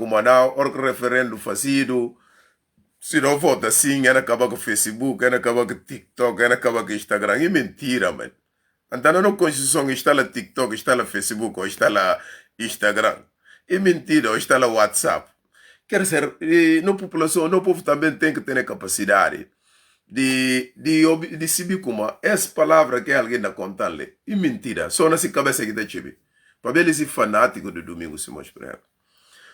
como não, o referendo fazido, se não vota assim, ela acaba com o Facebook, ela acaba com o TikTok, ela acaba com o Instagram. É mentira, mano. Então, na Constituição, instala TikTok, instala Facebook, ou instala Instagram. É mentira, ou instala WhatsApp. Quer dizer, na população, no povo também tem que ter capacidade de saber como essa palavra que alguém está contando é mentira. Só nessa cabeça que está chibi. Para ver esse fanático do domingo, Simões Pereira.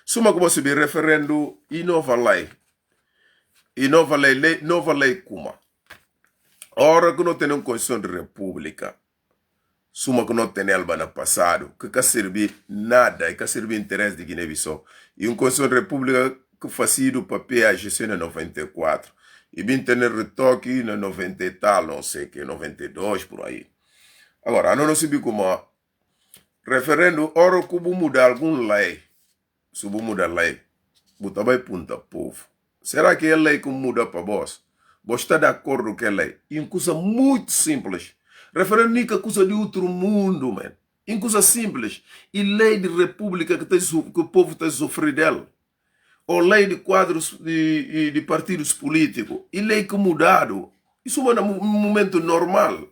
Suma como se referendo e nova lei. E nova lei como. Ora que não tem uma Constituição de República. Suma que não tem ela no passado. Que servir nada. E que servir interesse de Guiné-Bissau. E uma Constituição de República que fazia do papel AGC em 94. E bem ter retoque em 90 e tal, não sei que, 92 por aí. Agora, não sei como referendo, ora que vou mudar alguma lei. Se vou mudar lei, botar vai punta povo. Será que é lei que muda para vós? Vós está de acordo com a lei? E uma coisa muito simples. Referendo nem que coisa de outro mundo, man. Uma coisa simples. E lei de república que o povo está sofrendo dela. Ou lei de quadros de partidos políticos. E lei que mudaram. Isso é um momento normal.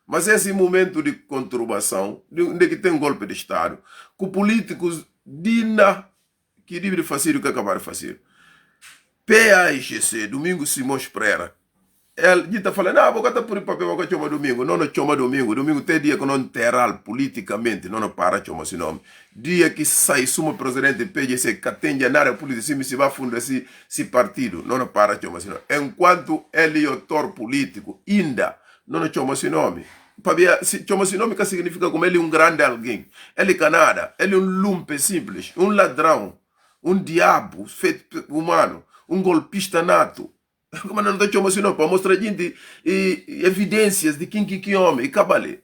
Mas esse momento de conturbação, de que tem um golpe de Estado, que políticos dina que devem fazer o que acabaram de fazer. PAIGC, Domingo Simões Pereira. Ele está falando, não, vou estar por papel, vou chamar domingo. Não, não chama domingo. Domingo tem dia que não terá politicamente, não para chamar esse nome. Dia que sai sumo presidente PGC, que atende na área política, se vai fundar esse partido, não para chamar esse nome. Enquanto ele é autor político, ainda, não chama esse nome. Chama esse nome que significa como ele é um grande alguém. Ele é nada, ele é um lumpe simples, um ladrão, um diabo feito humano, um golpista nato. Como não estou chamando assim, para mostrar gente evidências de quem que homem, e cabale.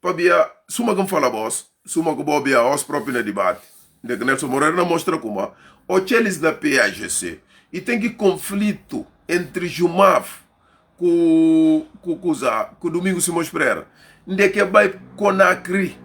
Para suma que fala boss, suma que bobia os próprios no debate. De que Nelson Moreira não mostra como o cheles da PAGC e tem que conflito entre Jumaf com Domingo Simões Pereira. De que vai Conacri.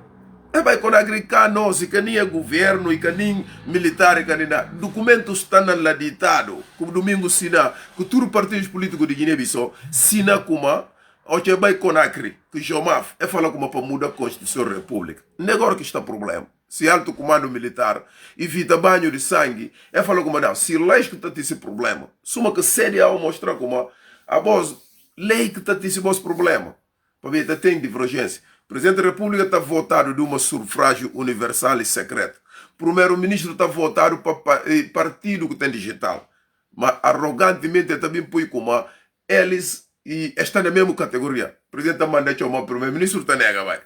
Vai Conacri cá nós, que nem é governo, e que nem militar, e que nem nada. Documentos estão lá ditado, como Domingo Sina, que todos os partidos políticos de Guiné-Bissau, Sina como, ou que vai Conacri, que Jomaf, é falar como para mudar a Constituição da República. Negócio que está problema. Se alto comando militar evita banho de sangue, é falar como não. Se leis que está esse problema, suma que séria ao mostrar como a voz, lei que está esse problema. Para ver que tem divergência. O Presidente da República está votado de uma sufrágio universal e secreto. O Primeiro-Ministro está votado para partido que tem digital. Mas arrogantemente também põe como eles estão na mesma categoria. O Presidente está mandando chamar o Primeiro-Ministro, está nega, vai. O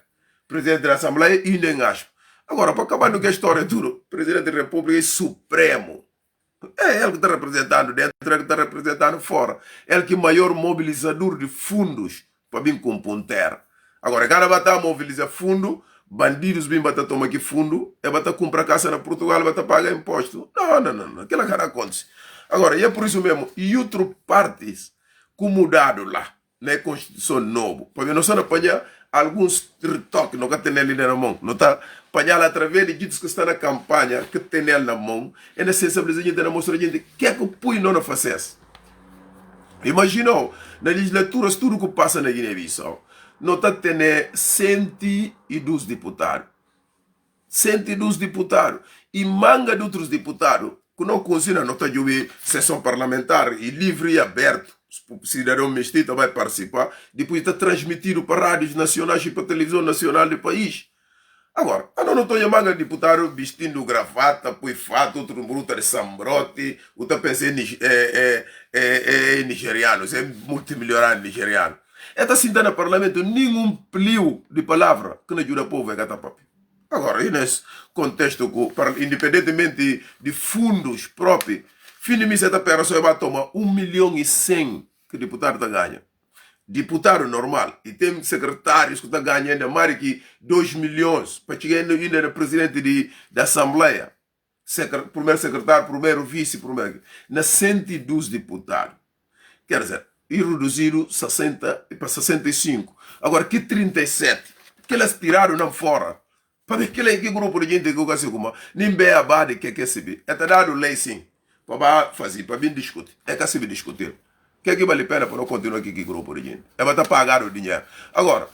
Presidente da Assembleia e nem acho. Agora, para acabar com a história tudo, o Presidente da República é supremo. É ele que está representando dentro, ele que está representando fora. Ele que é o maior mobilizador de fundos para vir com ponteira. Agora, cada vai estar mobilizar fundo, bandidos vêm para tomar aqui fundo, e vai comprar casa na Portugal, vai pagar imposto. Não. Aquela cara acontece. Agora, e é por isso mesmo, e outras partes que mudaram lá, na Constituição nova, porque nós estamos apanhando alguns retoques, não tem ele na mão, não está apanhando através de gente que está na campanha, que tem ele na mão, e na sensibilização de mostrar a gente, o que é que o Pui não faz? Imaginou, na legislatura, tudo que passa na Guiné-Bissau, não está tendo 102 deputados. 102 deputados. E manga de outros deputados que não conseguem, não está de sessão parlamentar e livre e aberto. O cidadão mestiço vai participar. Depois está transmitido para rádios nacionais e para a televisão nacional do país. Agora, eu não estou manga de deputado vestindo gravata, põe fato, outro bruto de sambrote, outro pensei nigeriano, é multimilionário nigeriano. Está sentando no parlamento nenhum plio de palavra que não ajuda o povo a gatar papi. Agora, nesse contexto, independentemente de fundos próprios, finalmente essa pessoa vai tomar 1.100.000 que o deputado ganha. Deputado normal. E tem secretários que estão ganhando mais que 2 milhões para chegar ainda no presidente da Assembleia. Primeiro secretário, primeiro vice, primeiro. Na 102 deputados. Quer dizer, e reduziram 60 para 65. Agora, que 37? Que eles tiraram não fora. Para ver que grupo de gente que eu sei como, nem bem abade que se vê. É dado lei sim, para fazer, para vir discutir. É que se discutir. Que vale a pena para não continuar aqui que grupo de gente. É para pagar o dinheiro. Agora,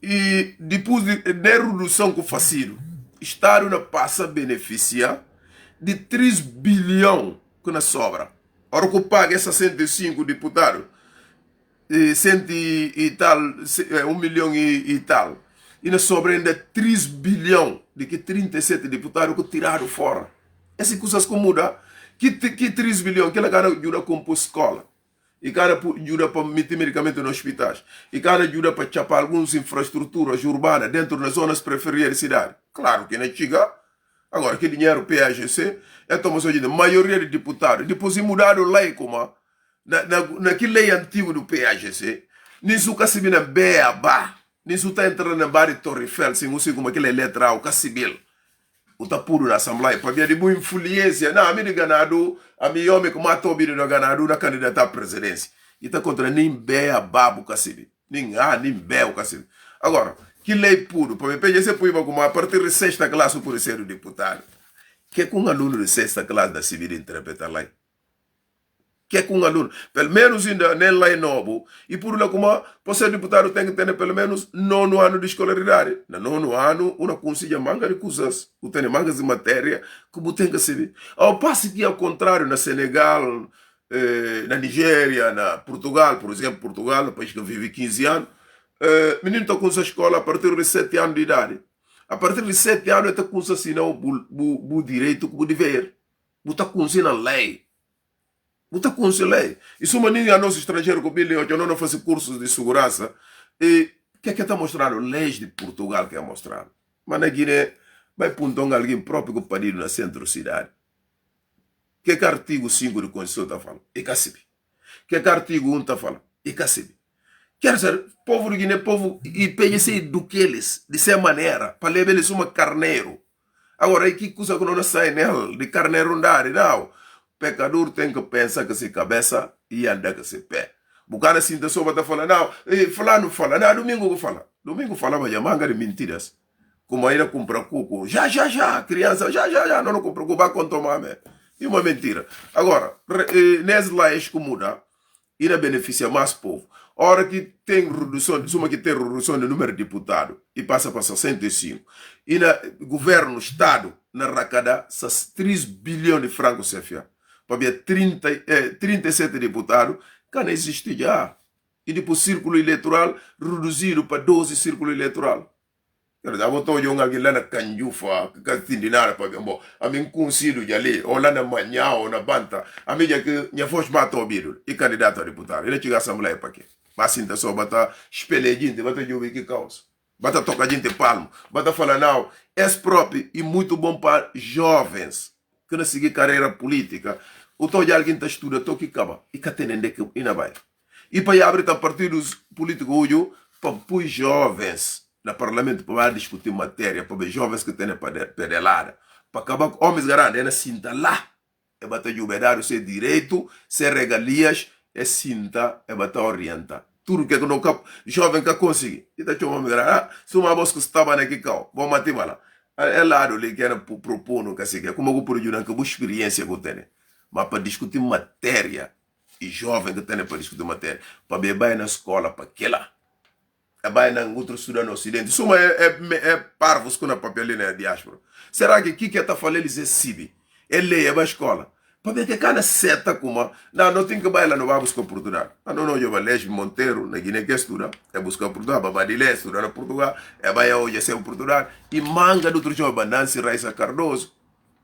e depois de redução que faço, o Estado não passa a beneficiar de 3 bilhões que não sobra. A hora que paga essa 105 deputados, cento e tal, 1 milhão e tal, e não sobra ainda 3 bilhões de que 37 deputados que tiraram fora. Essas coisas que mudam. Que 3 bilhões que ela ajuda a compor escola. E cara ajuda para meter medicamento nos hospitais. E cara ajuda para chapar algumas infraestruturas urbanas dentro das zonas periféricas da cidade. Claro que não chega. Agora, que dinheiro PAGC é tomar só de maioria de deputados. Depois de mudar a lei como naquela lei antiga do PAGC, nisso que se vê na Beabá, nisso está entrando na Barra de Torre Eiffel, sem você como aquela letra o Cassibil. O tá puro na Assembleia, para ver de boa influência. Não, a mim de ganado, a mim homem que matou o vídeo do ganado na candidata à presidência. E está contra nem Beabá o Cassibil. Nem Bé o Cassibil. Agora, que lei puro, para mim, PGC puro como a partir de 6ª classe por ser o deputado. Que é com um aluno de 6ª classe da civil interpretar lei? Que é com um aluno, pelo menos ainda na lei novo, e por lá como para ser deputado tem que ter pelo menos 9º ano de escolaridade. No 9º ano, uma consiga manga de coisas, tem mangas de matéria, como tem que ser. Ao passo que, ao contrário, na Senegal, na Nigéria, na Portugal, por exemplo, Portugal, um país que vive 15 anos, menino está com essa escola a partir de 7 anos de idade. A partir de 7 anos, ele está com o direito, o dever. Ele está com a lei. Você aconselhei. Isso é uma ninguém nosso estrangeiro que eu não faço cursos de segurança. E o que é que está mostrando? Leis de Portugal que é mostrando. Mas na Guiné, vai pontar alguém próprio que pariu na centro-cidade. O que é que artigo 5 da Constituição está falando? E cacibe. O que é que artigo 1 está falando? E cacibe. Quer dizer, povo do Guiné, povo, e PGC eduque-eles de essa maneira, para levar eles uma carneiro. Agora, que coisa que não sai nela, de carneiro andar, não. Pecador tem que pensar que se cabeça e andar que se pé. O cara assim da soba está falando, não, fulano fala, não, domingo que fala. Domingo fala, mas é manga de mentiras. Como ainda compra coco, já, criança, já, não compra coco, vai contomar, e uma mentira. Agora, nessas leis que muda, ainda beneficia mais povo. A hora que tem redução, suma que tem redução do número de deputados e passa para 65. E na governo, Estado, na arrecada 3 bilhões de francos CFA. Para ver 37 deputados, que não existe já. E depois o círculo eleitoral reduzido para 12 círculos eleitorais. Quer dizer, eu estou alguém lá na Canjufa, que não tem nada para ver. Bom, a mim consigo de ali, ou lá na manhã, ou na banta, a mim já que minha voz matou o vídeo, e candidato a deputado. Ele chega à Assembleia para quê? Mas assim, só bata espelhar gente, bata de que causa. Bata tocar gente palmo, bata falar, não, é próprio e muito bom para jovens que não seguem carreira política. O tal de alguém está estudando, estou que acaba, e que atende que ainda vai. E para abrir partidos políticos hoje, para os jovens no parlamento, para discutir matéria, para os jovens que têm pedelada, para acabar com homens grandes, é cinta lá, é para jubilar o seu direito, ser regalias, é cinta, é para orientar. Tudo que não jovem que consegue. E está chamando grande, se uma voz que estava naquele carro, vamos matar lá. É lado ali que era propondo que assim, como eu por ajudar que boa experiência que eu tenho. Mas para discutir matéria, e jovem que tem para discutir matéria, para beber na escola, para que lá. É bem na outro estudar no Ocidente. Isso é parvos com a papelina de diáspora. Será que o que está falando eles é CIB? É lei, é a escola. Para ver que cada seta como não tem que bailar, não vai buscar oportunidade. Não, eu vou ler Monteiro, na Guiné que estuda, é buscar oportunidade, Babadilé estuda na Portugal, é vai hoje ser oportunidade. E manga do outro jovem, Nancy Raíssa Cardoso,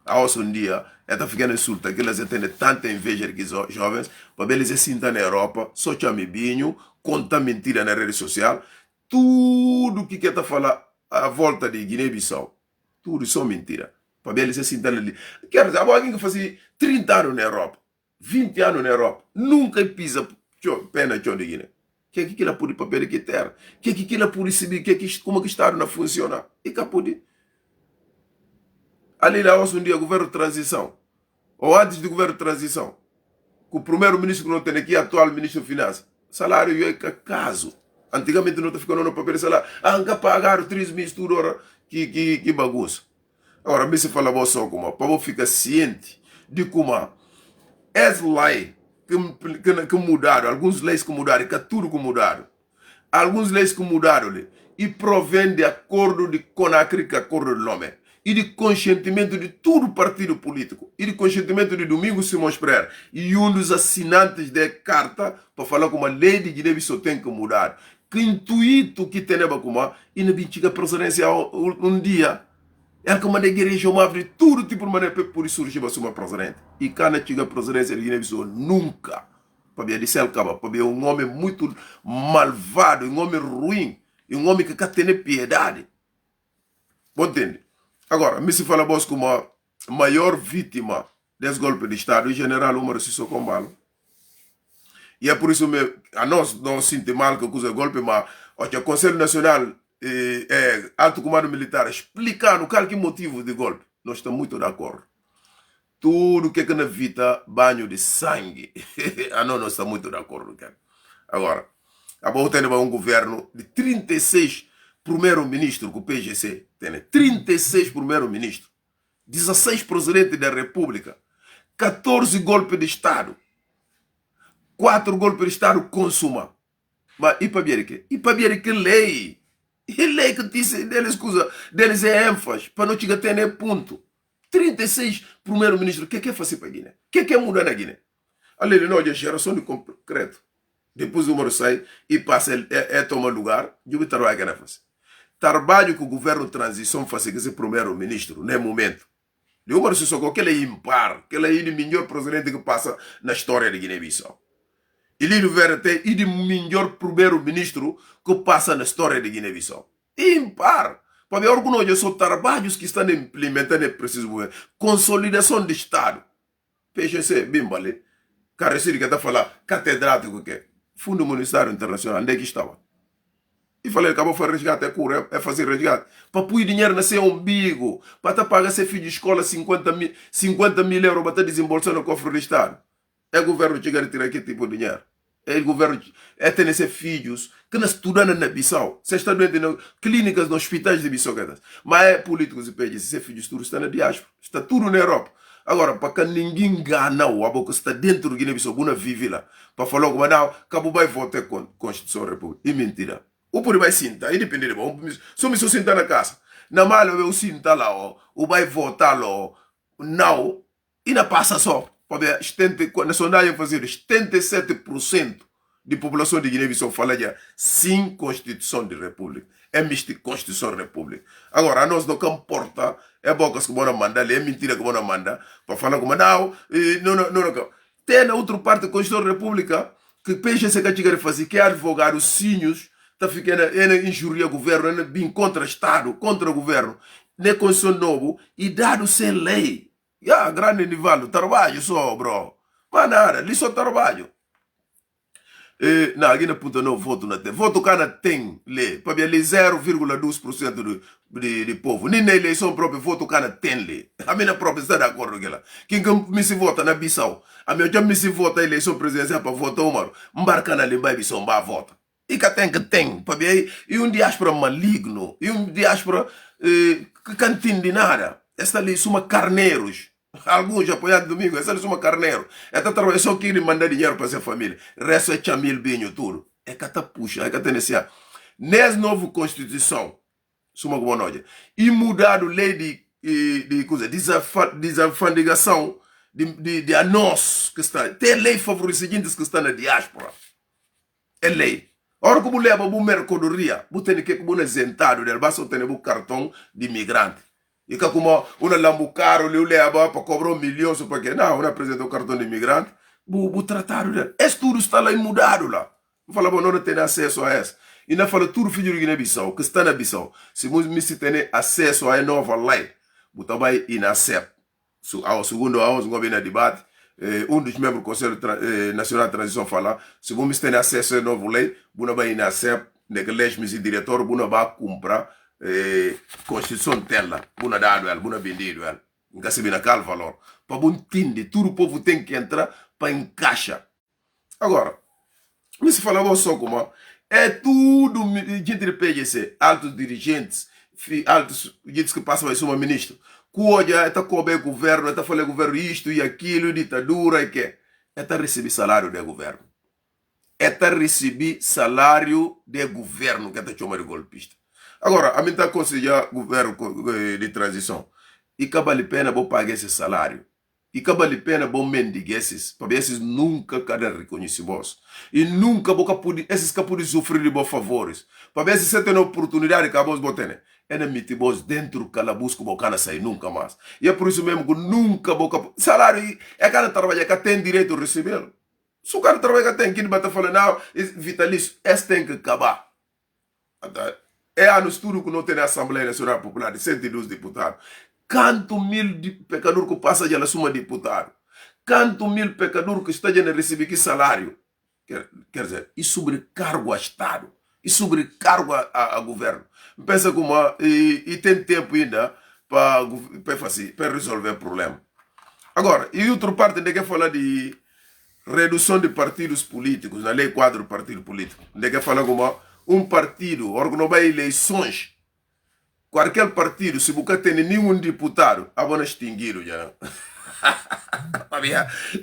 a um dia, está ficando insulta, que eles têm tanta inveja de jovens, para ver eles se sentam na Europa, só chame binho, conta mentira na rede social, tudo que está falando à volta de Guiné-Bissau, tudo só mentira. Para ver eles se sentam ali. Quer dizer, alguém que fazia 30 anos na Europa, 20 anos na Europa, nunca pisa pena de Guiné. Que é que ela pode papel que terra? Que é que ela pode saber como que o Estado não funciona? E que pode. Ali lá, um dia, governo de transição, ou antes do governo de transição, que o primeiro-ministro que não tem aqui, atual ministro de Finanças, salário é caso. Antigamente não está ficando no papel de salário. Anca pagar 3 meses tudo hora. que bagunça. Agora, me se fala só como, para você ficar ciente de como as leis que mudaram, algumas leis que mudaram, que tudo que mudaram, algumas leis que mudaram, e provém de acordo de Conakry, que acordo de Lomé, e de consentimento de todo partido político, e de consentimento de Domingos Simões Pereira, e um dos assinantes da carta para falar como a lei de Guiné-Bissau tem que mudar. Que intuito que tem como, e na bichiga presidência um dia, é como a igreja abre tudo tipo de maneira por surgir para uma presidente. E cá na chiga presidência de Guiné-Bissau nunca. Para ver de acaba, para ver um homem muito malvado, um homem ruim, um homem que tem piedade. Bom, entende? Agora, me se fala vos como a maior vítima desse golpe de Estado, o general Umar Sissoko Embalo. E é por isso que a nós não sentimos mal que o golpe, mas o Conselho Nacional Alto Comando Militar explicando qual que é o motivo do golpe. Nós estamos muito de acordo. Tudo que é na vida, banho de sangue. Nós estamos muito de acordo. Agora, a boa tem um governo de 36 primeiro-ministro que o PGC tem. 36 primeiro-ministro. 16 presidentes da República. 14 golpes de Estado. 4 golpes de Estado consuma. Mas e para ver que? E para ver que lei? E lei que disse deles é ênfase, para não chegar até nem ponto. 36 primeiro-ministro, o que é fazer para a Guiné? O que é mudar na Guiné? Ali, não é geração de concreto. Depois o Moro sai e passa, toma lugar, e o trabalho que não faz. Trabalho que o governo de transição faz, que é primeiro-ministro, no momento. E o Moro Sissoko, que ele é impar, que ele é o melhor presidente que passa na história de Guiné-Bissau. Ele é o melhor primeiro-ministro que passa na história de Guiné-Bissau. Impar. Para ver orgulho, são trabalhos que estão implementando preciso governo. Consolidação de Estado. PGC, bem vale. Carecido que está falando, catedrático que é. Fundo Monetário Internacional, onde é que estava? E falei, acabou de resgate, é fazer resgate. Para pôr dinheiro nesse umbigo, para pagar seu filho de escola 50 mil euros para desembolsar no cofre do Estado. É o governo que chega a tirar aquele tipo de dinheiro. É o governo que tem esses filhos que não estudam na Bissau. Você está doente em clínicas, nos hospitais de Bissau. Mas é políticos e PGC, esses filhos todos estão na diáspora. Está tudo na Europa. Agora, para que ninguém engana o abo que está dentro do Guiné-Bissau, não vive lá. Para falar como não, Cabo vai votar com a Constituição da República. E mentira. O por vai sentar, independente. Se eu sentar na casa, na mala eu sentar lá, o vai votar lá, não, e não passa só. Na sondagem fazer 77% de população de Guiné-Bissau fala já sim Constituição de República. É misto Constituição de República. Agora, a nós não importa, é boca que vão mandar, é mentira que vão mandar, para falar como não. Tem na outra parte da Constituição da República que PGC que chega a fazer, que é advogar os sinhos, está ficando injuria o governo, bem contra o Estado, contra o governo, na Constituição novo, e dado sem lei. Grande nível, trabalho só, bro. Mas nada, ali só trabalho. Aqui na puta não voto na tem. Voto cá na tem, lei. Para ver ali 0,2% de povo. Nem na eleição própria, voto cá na tem, lei. A minha própria está de acordo com ela. Quem me se vota na Bissau, a minha já me se vota a eleição presidencial para votar o Maro. Embarca na Limba e Bissau, vai vota. E que tem, para ver. E um diáspora maligno. E um diáspora que não entende nada. Esta ali são carneiros. Alguns apoiados domingo, essa é uma carneiro. É só que ele manda dinheiro para sua família. O resto é chamil, binho, tudo. É que tá puxa, é que tem esse. Nessa nova Constituição, suma como nós, e mudado lei de desalfandegação de a nós que está. Tem lei favorecentes que está na diáspora. É lei. Ora que você leva para mercadoria, você tem que ser isentado, basta ter um cartão de imigrante. E que como uma lambucaro lhe leva para cobrar 1 milhão, porque não, não apresentou o cartão de imigrante, o tratado dele. Esse tudo está lá e mudado lá. Não fala, não tem acesso a isso. E não fala, tudo filho de Guiné-Bissau, que está na Bissau. Se você tem acesso a nova lei, você vai inacep. Ao segundo, ao governo debate, um dos membros do Conselho Nacional de Transição fala, se você tem acesso a nova lei, você vai inacep, neglege diretor, você vai comprar Constituição dela, buna dado ela, buna vendido ela, nunca se vê aquele valor. Para bom entender, todo o povo tem que entrar para encaixar. Agora, se falava só como é tudo gente de PGC, altos dirigentes altos, gente que passa mais uma ministro. Cuoja, está cober governo, está falando governo isto e aquilo, ditadura e que. Está receber salário do governo. Está receber salário do governo que está chamando de golpista. Agora, a mim está aconselhando governo de transição. E cabe a pena vou pagar esse salário. E cabe a pena vou mendigar esses. Para esses nunca cada reconhecimento. E nunca esses que podem sofrer de bons favores. Para ver se você tem a oportunidade que vos botem. É na mitibos dentro do calabouço que você não sai nunca mais. E é por isso mesmo que nunca vou salário é cada trabalho que tem direito a receber. Se o cara trabalha que tem que bater falando, não, vitalício, esse tem que acabar. É ano estudo que não tem a Assembleia Nacional Popular de 112 deputados. Quanto mil pecadores que passa de suma deputado? Quanto mil pecadores que estão a receber que salário? Quer dizer, e sobrecargo ao Estado, e sobrecargo a governo. Pensa como, e tem tempo ainda para resolver o problema. Agora, e outra parte, de que falar de redução de partidos políticos, na lei 4 do partido político. De que falar como partido, organizar eleições. Qualquer partido, se você tem nenhum deputado, é extinguido já.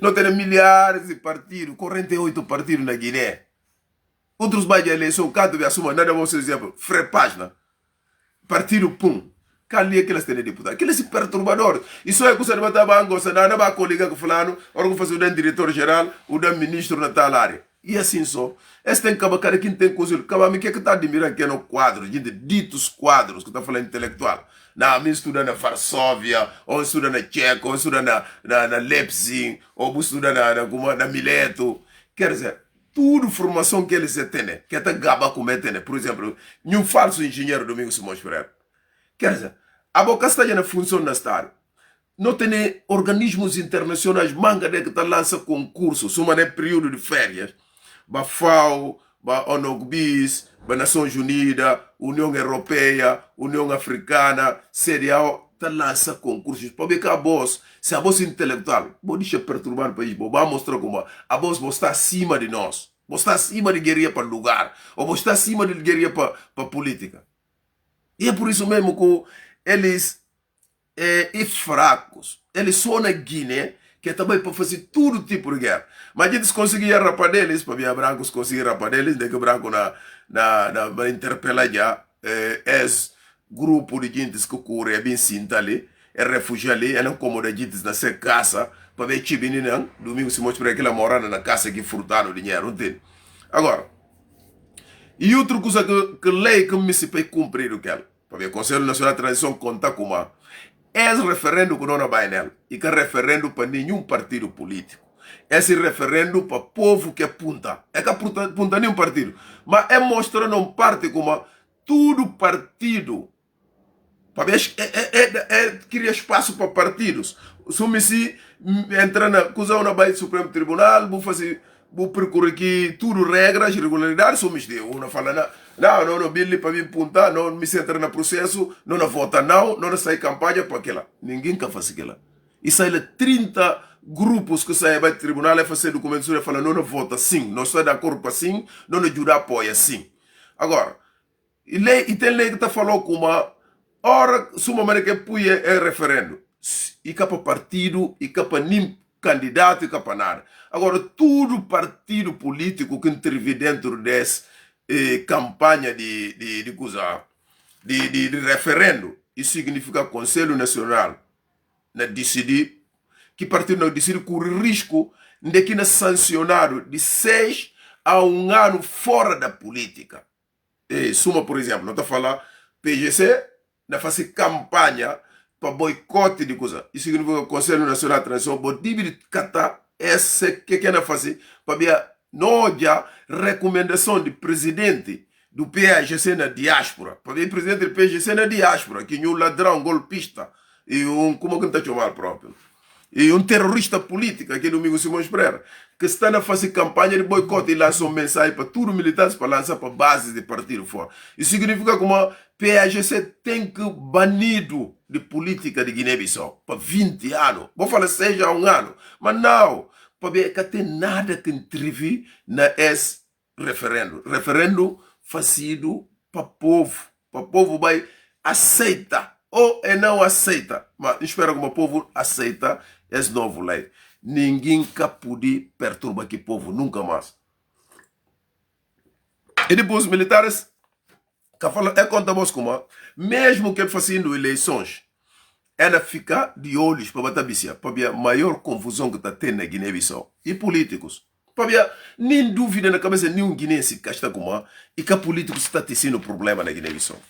Não tem milhares de partidos, 48 partidos na Guiné. Outros mais de eleição, cada vez assuma, nada vamos exemplo, Frepagna, Partido Pum. Cali que eles têm deputado. Aqueles perturbadores. Isso é que você não vai gostar, não vai coligar com fulano, ou com fazer o diretor-geral, o ministro na tal área. E assim só. Esse tem que acabar, quem tem coisa. Acaba, que está admirando aqui no quadro, gente, ditos quadros, que está falando intelectual. Não, me estuda na Varsóvia, ou estuda na Tcheca, ou estuda na Leipzig, ou estuda na Mileto. Quer dizer, tudo formação que eles têm, que até gaba como tem. Por exemplo, um falso engenheiro Domingos Simões Pereira. Quer dizer, a boca está na função na Estado. Não tem organismos internacionais, manga de que está lança concursos, uma é período de férias. A FAO, a ONU-BIS, a Nações Unidas, União Europeia, União Africana, CDAO, está lança concursos. Para ver que a voz, se a voz intelectual, vou deixar perturbar o país, vou mostrar como a voz está acima de nós. Vou estar acima de guerrilha para lugar, ou vou estar acima de guerrilha para política. E é por isso mesmo que eles fracos. Eles só na Guiné, que é também para fazer todo tipo de guerra. Mas eles conseguiram rapar deles, para ver brancos conseguiram rapar deles, de que branco na interpelar já, grupo de gente que corre é bem cinta ali, é refúgio ali, é não como de gente nessa casa, para ver que menina, domingo se mostra para aquela morada na casa que frutaram o dinheiro, não tem? Agora, e outra coisa que lei que me se pode cumprir o que é, para ver o Conselho Nacional de Transição conta com uma, é referendo que não vai nela, e que é referendo para nenhum partido político. Esse referendo para o povo que apunta. É que apunta nenhum partido. Mas é mostrando um parte como todo partido. Para ver, cria espaço para partidos. Se me se entrar na coisa na Baía do Supremo Tribunal, vou procurar aqui tudo regras, regularidades, só me diz, uma fala, não, Billy para me apontar, não me entra no processo, não vota, não sai campanha para aquela. Ninguém quer fazer aquela. E sai 30 grupos que saem do tribunal e fazem documentos e falam, não vota sim, não estou de acordo com sim, não ajuda a apoiar sim. Agora, e tem lei que está falando com uma hora, se uma maneira que põe é referendo. E capa partido, e capa nem candidato, e capa nada. Agora, todo partido político que intervém dentro dessa campanha de referendo, isso significa Conselho Nacional na decidir, que partido não decide corre risco de que é sancionado de 6 a 1 ano fora da política. Suma, por exemplo, não está falando PGC, não faz campanha para boicote de coisa. Isso significa que o Conselho Nacional de Transição pode catar esse que não fazer para ver não já recomendação de presidente do PAGC na diáspora. Para ver presidente do PAGC na diáspora, que é um ladrão, golpista, e como que está chamando próprio? E terrorista político, que é Domingos Simões Pereira, que está a fazer campanha de boicote e lança uma mensagem para todos os militantes para lançar para bases de partido fora. Isso significa que a PAGC tem que banido de política de Guiné-Bissau para 20 anos. Vou falar 6 a 1 ano, mas não, para ver que tem nada que intervir nesse referendo. Referendo fazido para o povo. Para o povo vai aceita ou não aceita, mas espero que o povo aceita esse novo lei. Ninguém pode perturbar que povo, nunca mais. E depois os militares, que falam, é conta vos como, mesmo que fazendo eleições, ela fica de olhos para bater bicha, para ver a maior confusão que está tendo na Guiné-Bissau. E políticos. Para ver, nem dúvida na cabeça de nenhum guinense que está como, e que políticos está tendo problema na Guiné-Bissau.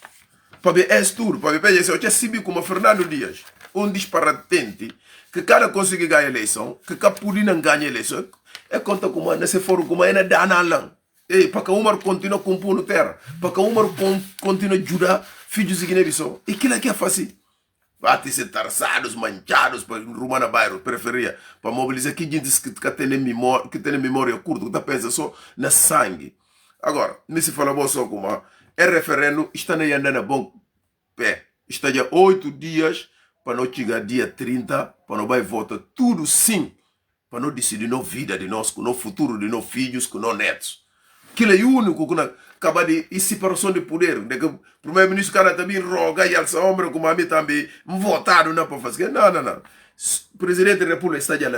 Para ver, é tudo, para ver, eu já sabia como Fernando Dias, um disparatente, que cada consegue ganhar a eleição, que cada podia não ganhar a eleição, é conta como, nesse fórum como, é na dana lá. E para que o Umar continue compondo terra, para que o Umar continue a ajudar filhos de Guiné-Bissau. E aquilo é que é fácil. Bate-se tarçados, manchados, para rumar na bairro, periferia, para mobilizar que gente que tem memória curta, que está pensando só na sangue. Agora, me se fala só como é referendo, está andando a bom pé. Está já 8 dias, para não chegar dia 30, para não vai votar tudo sim, para não decidir na vida de nós, no futuro de nossos filhos, com nossos netos. Aquilo é o único que acaba de separação de poder. O primeiro-ministro cara também roga e alça ombro, como a mim também, votado não para fazer. Não. O presidente da República está já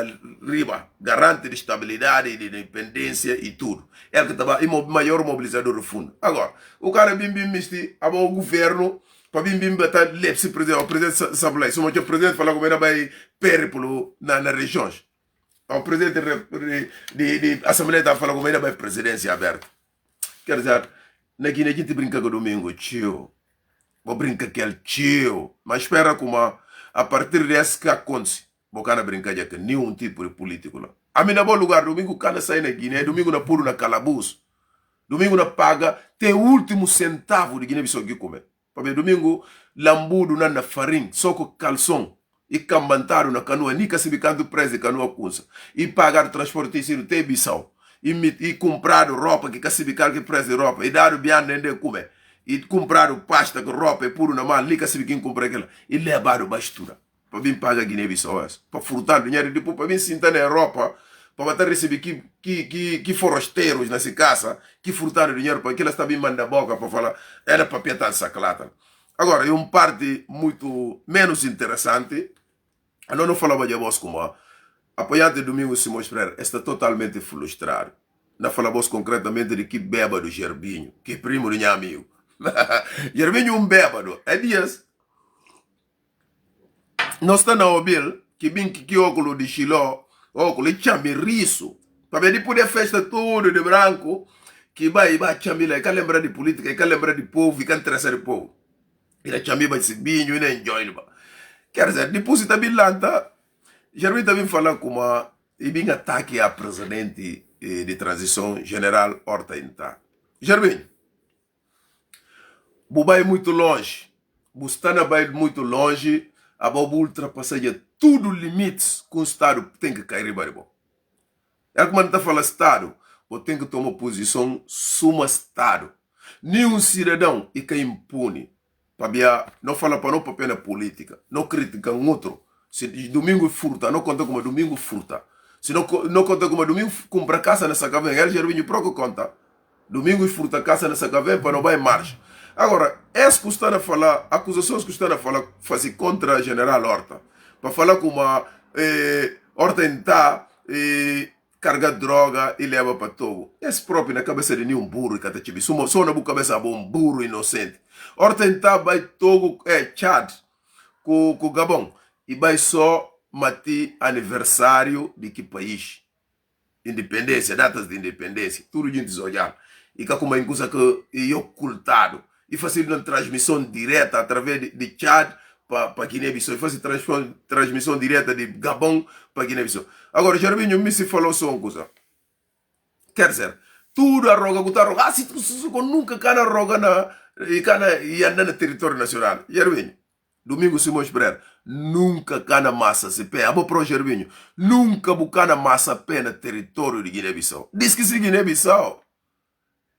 riba, garante de estabilidade, de independência e tudo. Ele que estava o maior mobilizador do fundo. Agora, o cara bim misti, o governo, para bim bater lepse o presidente Sablai. Se o presidente fala como ele vai périplo nas regiões. O presidente de Assembleia está falando como ele vai presidência aberta. Quer dizer, na Guiné a gente brinca com o domingo, tio. Vou brincar com ele, tio. Mas espera como a partir desse que acontece, vou cantar brincar com nenhum tipo de político lá. A mim, na bom lugar, domingo, quando sai na Guiné, domingo na puro na calabouço. Domingo na paga, tem o último centavo de Guiné-Bissau que comer. Porque domingo, lambudo na farinha, só com calção. E cambantaram na canoa, nem que se bicando preso de canoa cursa. E pagar transporte no Bissau. E compraram roupa, que se bicando que preso de roupa. E daram biano nem comer. E compraram pasta com roupa, e puro na mão, nem que se bicando comprar aquela. E levaram bastura. Para vir pagar Guiné-Bissau. Para furtar dinheiro, depois para vir sentar na Europa, para receber que forasteiros nessa casa, que furtaram dinheiro, para que elas também mandam a boca para falar, era para pietar saclata. Agora, é uma parte muito menos interessante. Eu não falava de vós como apoiante Domingo Simões Pereira está totalmente frustrado. Não falamos concretamente de que bêbado Gerbinho, que primo de meu amigo. Gerbinho um bêbado. É dias. Nós estamos na Obil, que vem que óculos de Chiló, óculos de chamiriço. Para ver depois da festa toda de branco, que vai chamila, e que lembra de política, e que lembra de povo, e que interessa de povo. E a chamila de Sibinho, e não enjoy. Quer dizer, depois também lá, Gervin também fala como e bem ataque a presidente de transição general Horta Intá. Gervin, o vai muito longe, o Stana vai muito longe, a Bobo ultrapassar tudo os limites que o Estado tem que cair em bom. É como está falando Estado, ou tem que tomar posição suma Estado. Nenhum cidadão e que impune. Não fala para não papel na política, não critica um outro. Se domingo furta, não conta como domingo furta. Se não conta como domingo compra casa nessa caverna, ele já vinha próprio conta. Domingo furta casa nessa caverna para não vai em marcha. Agora, essa que está a falar, acusações que estão a falar, fazer contra a General Horta, para falar como a Horta está carga droga e leva para Togo. Esse próprio na cabeça de nenhum burro e catachibi. Só na cabeça de um burro inocente. Horta está vai Togo, Chad, com Gabão. E vai só matar aniversário de que país? Independência, datas de independência. Tudo a gente olhar. E que como é coisa que é ocultado. E fazer uma transmissão direta através de Chad para Guiné-Bissau. E fazer transmissão direta de Gabão para Guiné-Bissau. Agora, Gervinho, me se falou só uma coisa. Quer dizer, tudo a roga, que roga. Se tu nunca cana roga e anda no território nacional. Gervinho, Domingo Simões Pereira, nunca cana massa se pé. Abo pro Gervinho, nunca bucana massa pé no território de Guiné-Bissau. Diz que se Guiné-Bissau.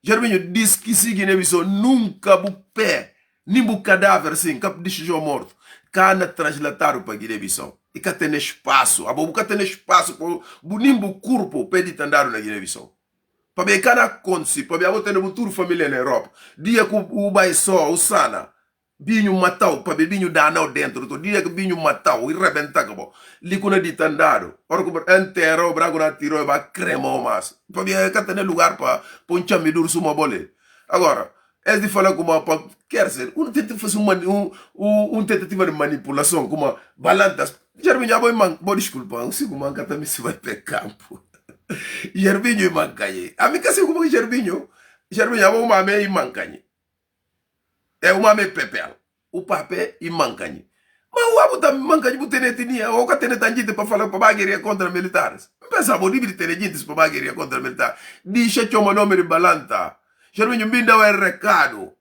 Gervinho, diz que se Guiné-Bissau nunca bu pé, nem bu cadáver assim, cap de chijão morto. Cana translatado para Guiné-Bissau. E que tem espaço, abo buca tem espaço, nem bu corpo pé de tandaro na Guiné-Bissau. Para ver cana acontece, para ver abo tem futuro família na Europa. Dia que o vai só, o sana. binho matau, para binho danau dentro, to dia que binho matau, e rebenta que bo. Licuna de tandado, ora como entero, o brago na tiro e vai cremo mas. Para bem que tem lugar para um chamidur suma bole. Agora, é de falar como quer ser, tenta fazer tentativa de manipulação, como balantas. Gervinho, vou desculpa, não sei como que também se vai para campo. Gervinho e mancanhe. A mim que assim como Gervinho vou mamé e mancanhe. É uma me pepel. O papel e mancanhe. Mas o abo também mancanhe por ter etnia. Ou que tem tangente para falar para bagueria contra militares. Pensa, vou livre ter gente para bagueria contra militares. Diz que o meu nome de balanta. Gervinho binda é recado.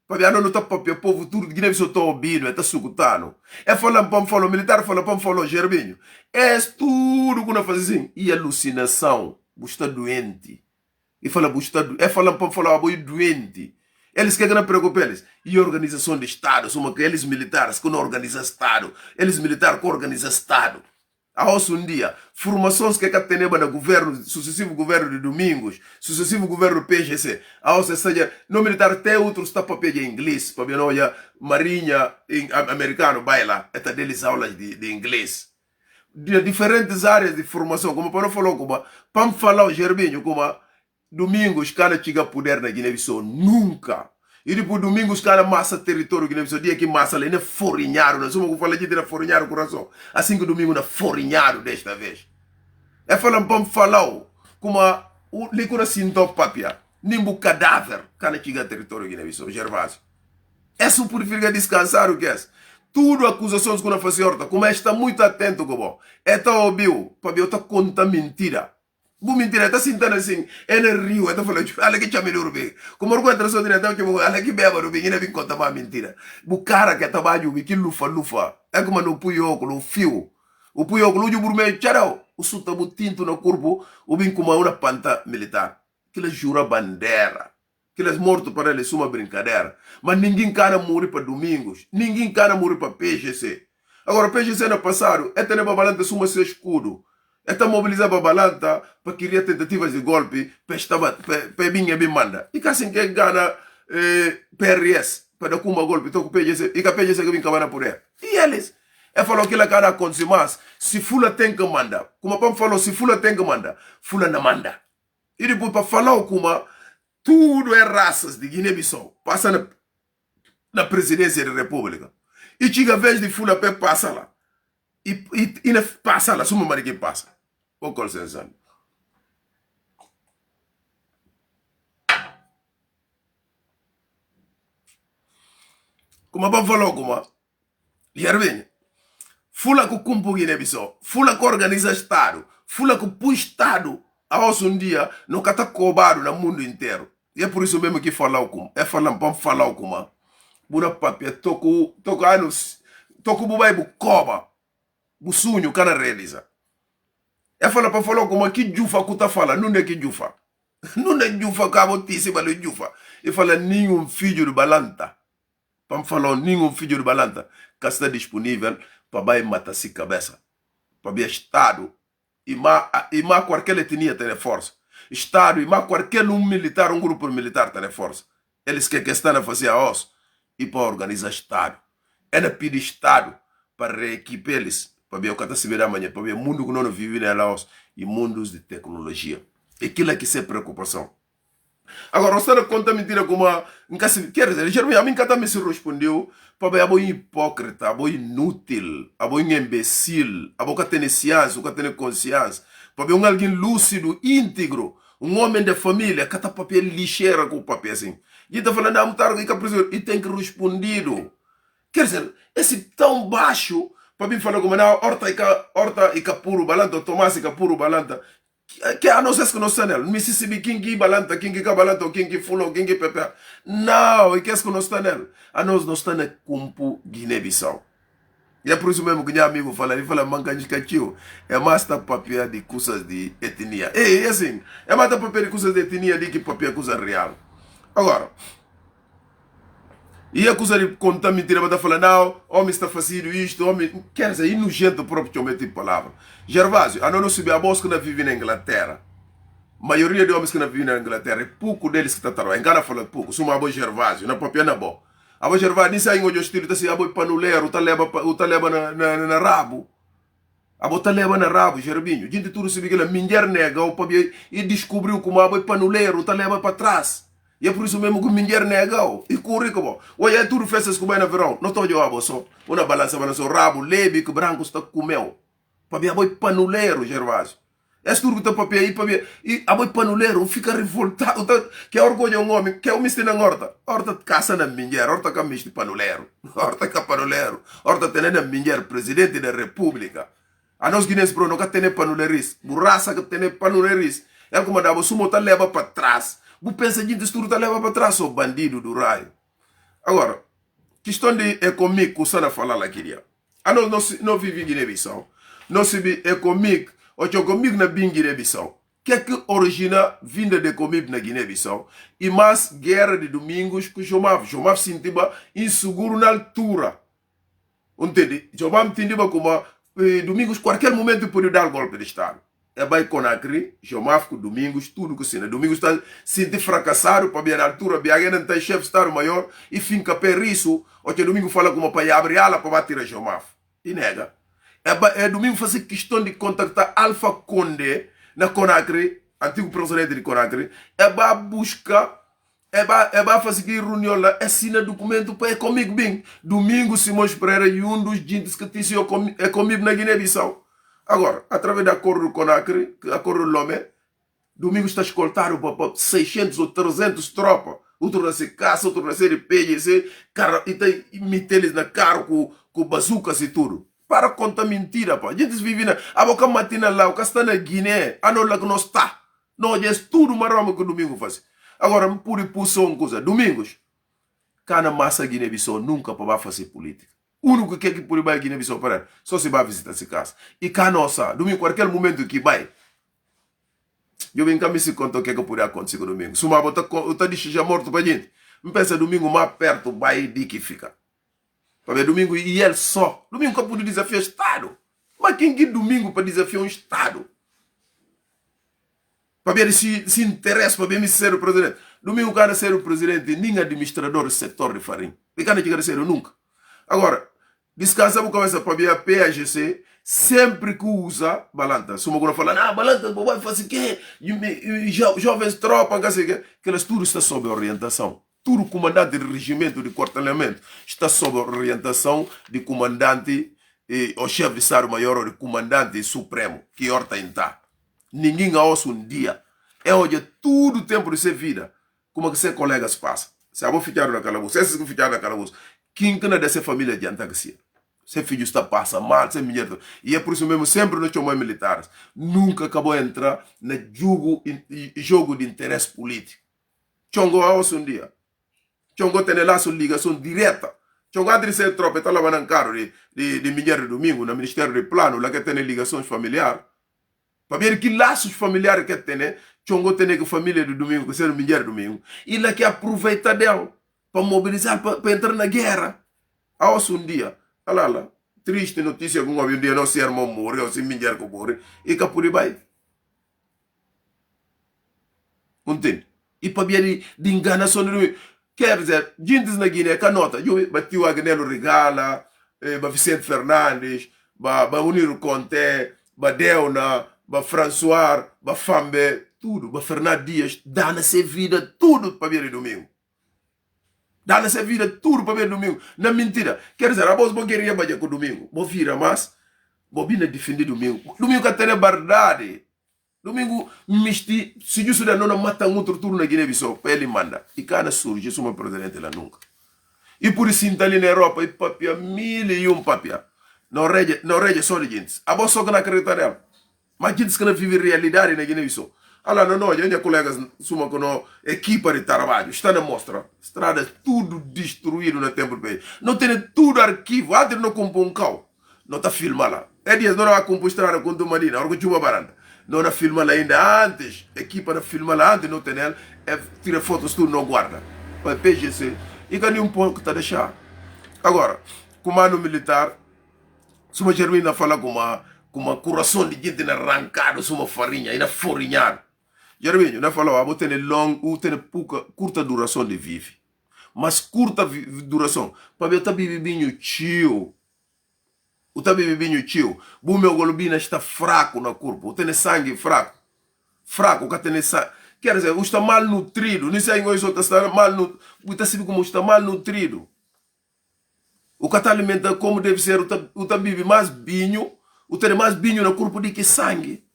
Para não tá papel povo tudo que nem só tô ouvindo, é tá sucutano. É falando para falar militar, falando para falar Gervinho. É tudo que nós fazemos assim. E alucinação. Você doente. E fala buscando, é falando para falar boi doente. Eles que não preocupam eles. E organização de Estado, são eles militares que não organizam Estado, eles militares que organizam Estado. A um dia, formações que tem no governo, sucessivo governo de Domingos, sucessivo governo do PGC, a seja, no militar tem outros está papel em inglês, para ver não marinha americano vai lá, é deles aulas de inglês. De diferentes áreas de formação, como para não falar como, para falar o Gervinho como Domingos, cara chega poder na Guiné-Bissau, nunca. E depois Domingos, cara massa território Guiné-Bissau, dia que massa ele é forinhado, nós somos que fala de era forinhado coração. Assim que Domingos é forinhado desta vez. É falando para falar, como o licor sinto papia, nimbo cadáver, cara chega território Guiné-Bissau, Gervásio. É só por ficar descansar o que é. Tudo acusações que não faz horta, como está muito atento, como é tão ouviu, para ver outra conta mentira. Bu mentira, tá sentando assim, é no rio, é tá falando, olha que chama ele urbe. Como orgulho entra só direto, olha que beba urbe, e não vem contar mais mentira. Bu cara que trabalha, que lufa. É como no puióculo, o fio. O puióculo, o burmei, tchau. O suta bu tinto no corpo, o vem como uma panta militar. Que ele jura bandeira. Que ele é morto para ele, suma brincadeira. Mas ninguém cara morrer para Domingos. Ninguém cara morrer para PGC. Agora, PGC no passado, é ter babalante suma seu escudo. Está mobilizado para balanta para criar tentativas de golpe para minha bem manda. E que assim que gana PRS para dar uma golpe, então o PGC, e que a PGC que vem cabana por aí. E eles, falou que ela cara acontecer mais, se fula tem que mandar. Como a Pam falou, se fula tem que mandar, fula não manda. E depois para falar como tudo é raças de Guiné-Bissau, passa na presidência da República. E chega a vez de fula para passar lá. E não passa lá, suma mariquinha passa. O consenso. Como a falou como Gervinho, fula que cumpo Guiné-Bissau, fula que organiza Estado, fula que põe Estado a um dia não está cobrado no mundo inteiro. E é por isso mesmo que falar como, é falar para falar como, buna papia toco anos, toco bubai bu coba, bu sonho que não realiza. É falar para falar como que jufa que tá fala, não é que jufa. Não é jufa que a botice vale jufa. E fala nenhum filho de balanta. Para falar nenhum filho de balanta que está disponível para vai matar se cabeça. Para ver Estado e mais qualquer etnia tem força. Estado e mais qualquer militar, um grupo militar tem força. Eles que estão a fazer a os e para organizar Estado. Ela pede Estado para reequipar eles. Para ver o que está se vendo amanhã, para ver o mundo que não vive na Laos e mundos de tecnologia. Aquilo é que é preocupação. Agora, você não conta mentira como quer dizer, Gervinho, a mim que também se respondeu para ver a boa hipócrita, a boa inútil, a boa imbecil, a boa que tem ciência, que tem consciência, para ver alguém lúcido, íntegro, um homem de família que está papel lixeira com o papel assim. E está falando, e tem que responder. Quer dizer, esse tão baixo, para mim falar como não, horta e capuru balanta, Tomás e capuru balanta, que a não ser que não está nela. Mississippi, quem que balanta, quem que balanta, quem que fulô, quem que pepe. Não, e que é que não está nela. A nós não está na Cumpo Guiné-Bissau. E é por isso mesmo que meu amigo fala, ele fala, manca de cachorro, é mais tá papel de coisas de etnia. E assim, é mais tá papel de coisas de etnia do que papel de coisa real. Agora, e a coisa de contar mentira, mas está falando, não, homem está fazendo isto, homem. Quer dizer, inocente próprio homem tipo palavra. Gervásio, a não subir a bolsa que não vive na Inglaterra. A maioria de homens que não vivem na Inglaterra, é pouco deles que estão trabalhando. Engana fala pouco, suma boa Gervásio, não papel na boa. abo jerva ni sai ngojo estilo tasi abo panulero utaleba na rabo. Abo taleba na rabo, Jerbinho. Gente tudo se que minha nega ou para e descobriu como abo panulero taleba para trás. E é por isso mesmo que minha nega e currículo. Olha tudo festas que vai na verão. Não estou eu abo só. Uma balança rabo lebe que branco está comeu. Para abo panulero, Gervásio. É tudo que está para aí, e abo panulero fica revoltado. Que é orgulho um homem, que é o misto na horta. Horta caça na minha, horta que é misto panulero. Horta que é panulero. Horta tem na minha presidente da república. A nós guineenses, bro, nunca tem panuleris. Burraça que tem panuleris. É como dava, o sumo tá leva para trás. O pensamento tudo tá leva para trás, o bandido do raio. Agora, questão de economic, o Sana fala lá, queria. A nós não vive em Guiné-Bissau. Nós vive economic, ou economic na Guiné-Bissau. Que é que origina vinda de economic na Guiné-Bissau? E mais guerra de domingos que chamava. Chamava sentia inseguro na altura. Entende? Chamava sentia como domingos, qualquer momento pode dar golpe de Estado. É bem Conakry, Jomafco, Domingos, tudo que sina. Domingos está sentindo fracassado para bem na altura, bem não tem chefe de Estado maior e finca periço. O que Domingo fala como para abrir ala para bater a Jomaf. E nega. É Domingo fazer questão de contactar Alpha Condé na Conakry, antigo presidente de Conakry. É para buscar, é para fazer reunião lá, assina documento para comigo bem. Domingo Simões Pereira e um dos gente que disse é comigo na Guiné-Bissau. Agora, através do acordo Conakry, acordo Lomé, Domingo está escoltado para 600 ou 300 tropas. Outro vai ser caça, outro vai ser PGC, e tem eles na carro com bazucas e tudo. Para contar mentira, pá. A gente vive na... A boca matina lá, o que está na Guiné, a não lá que não está. Não, é tudo marrom que o Domingo faz. Agora, por impulsão, uma coisa. Domingos, cana massa Guiné-Bissau nunca para fazer política. O único que por ir Guiné-Bissau para só se vai visitar essa casa. E cá nossa, domingo, qualquer momento que vai, eu venho cá me se conta o que é que pode acontecer com domingo. Se uma bota já morto para gente, me pensa domingo mais perto, vai de que fica. Para ver domingo e ele só. Domingo que pode desafiar o Estado. Mas quem que domingo para desafiar um Estado? Para ver se interessa para ver me ser o presidente. Domingo cara ser o presidente, nem administrador do setor de farinha. E cara chegar a ser nunca. Agora, descansamos com essa para ver a PAGC, sempre que usa balanta. Se uma coisa fala, não, balanta, vai fazer o quê? Jovens tropas, que elas tudo está sob orientação. Tudo comandante de regimento de quartelamento está sob orientação de comandante, ou chefe de Estado-Maior, ou de comandante supremo, que horta está. Ninguém a osso um dia. É onde tudo o tempo de ser vida, como que seus colegas passam. Se eu vou ficar na calabouço, esses que ficaram na calabouço, quem que não é dessa família adianta que seja. Seu filho está passa mal, seu mulher. E é por isso mesmo, sempre nós chamamos militares. Nunca acabou de entrar no jogo de interesse político. Chongo a osso um dia. Chongo tem lá sua ligação direta. Chongo a ser tropa, está lá no carro de mulher de domingo, no Ministério de Plano, lá que tem ligações familiares. Para ver que laços familiares que tem, Chongo tem que família de domingo, que ser mulher de domingo. E lá que aproveita dela para mobilizar, para entrar na guerra. A osso um dia. Olha lá, triste notícia que um dia não se irmão morreu, se mulher que morreu, e que por aí vai. Entende? E para ver de enganação de quer dizer, gente na Guiné, que nota, eu bati o Agnello Regala, ba Vicente Fernandes, ba Uniro Conté, ba Deuna, ba François, ba Fambe, tudo, ba Fernando Dias, dá-se vida, tudo para ver domingo. Dá-se vida, tudo para ver domingo. Não mentira. Quer dizer, a voz vou querer bater com domingo. Vou virar, mas vou vir a defender domingo. Domingo que tem verdade. Domingo, misti, se isso não mata outro turno na Guiné-Bissau, ele manda. E cada surge, sou uma presidente lá nunca. E por isso, ali na Europa, e papia, 1001 papia. Não rege só de gente. A voz só que não acredita nela. Mas gente que não vive realidade na Guiné-Bissau. Allora, não, a gente colegas, suma com a equipa de trabalho, está na mostra. Estradas tudo destruído no tempo do país. Não tem tudo arquivo, antes não compõe um carro. Não está filmando lá. É dias, não vai compor estrada com o Marina, agora com o Baranda. Não está filmando ainda antes. A equipa não filma lá antes, não tem ela. Tira fotos, tudo não guarda. Para PGC. E ganha um pouco que está deixando. Agora, comando militar, se uma germina fala com uma coração de gente arrancado, uma farinha, e na forinhar. Jervinho, não falou, vou ter curta duração de vive. mas curta duração. Para eu tá bibinho tio. O tá bibinho tio. O meu golubina está fraco no corpo. O tem sangue fraco. Fraco, o tem sangue. Quer dizer, o está malnutrido. Não sei se o está malnutrido. O está como está malnutrido. O que está alimentando como deve ser. O tá bibi mais binho. O tem mais binho no corpo do que sangue.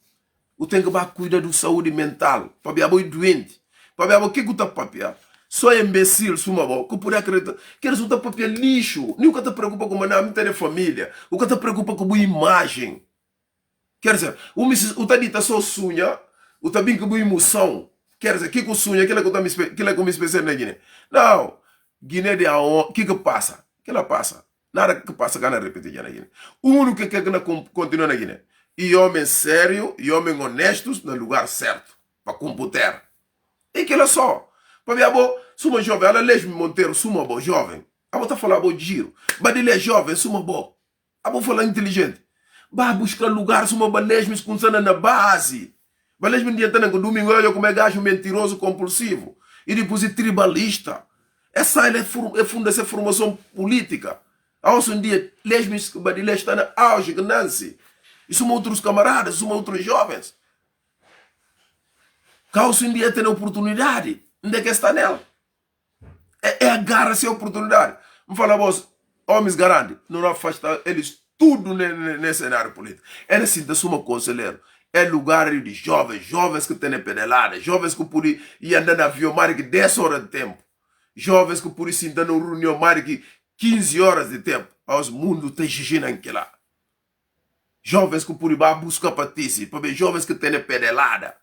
O tem que cuidar da saúde mental. Para a doente. Para o que está papia? Só imbecil, suma bom, que por acreditar. Quer dizer, o papel lixo. Nem o que te preocupa com a minha família. O que te preocupa com a imagem. Quer dizer, o tá dita só sonha. O tá bem com a emoção. Quer dizer, que sonha, aquilo que eu me especial na Guiné. Não. Guiné de aonde, que passa? Que ela passa? Nada que passa, que não repetir na Guiné. O único que quer continuar na Guiné. E homem sério, e homem honestos no lugar certo. Para computar. E que ela só. Para minha avó, suma jovem, ela lê Monteiro, suma boa jovem. A avó tá falando boa giro. Mas ele é jovem, suma boa. A avó fala inteligente. Vai buscar lugar, suma balesme com na base. Balesme dia tá no domingo, eu como é gajo mentiroso, compulsivo. E depois é tribalista. Essa é funda essa formação política. Aos um dia, lesme que badilé está na auge, que Nancy. E suma outros camaradas, suma outros jovens. Caos um dia tem oportunidade. Onde é que está nela? Agarra-se a oportunidade. Me fala, vós, homens garantem, não afasta eles tudo nesse cenário político. Ele se dá uma conselheiro. É lugar de jovens, jovens que têm pedalada, jovens que podem ir andar na avião mais de 10 horas de tempo. Jovens que podem se andar na reunião mais de 15 horas de tempo. Aos mundos tem xixi naquilo lá. Jovens que podem buscar patice, para ver jovens que têm pedalada.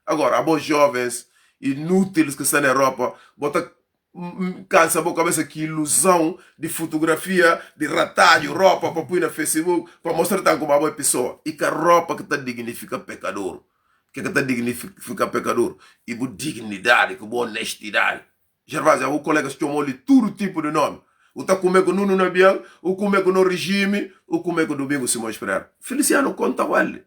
Agora, há jovens inúteis que estão na Europa, bota cansa a cabeça que ilusão de fotografia, de ratalho, roupa para pôr no Facebook, para mostrar tanto como uma boa pessoa. E que a roupa que está dignifica pecador. Que está dignifica pecador. E com dignidade, com boa honestidade. Gervásio, o colega chamou-lhe todo tipo de nome. O está comendo no Nuno Nabian, o comendo no regime, o comendo do Domingo Simões Pereira. Feliciano conta ele.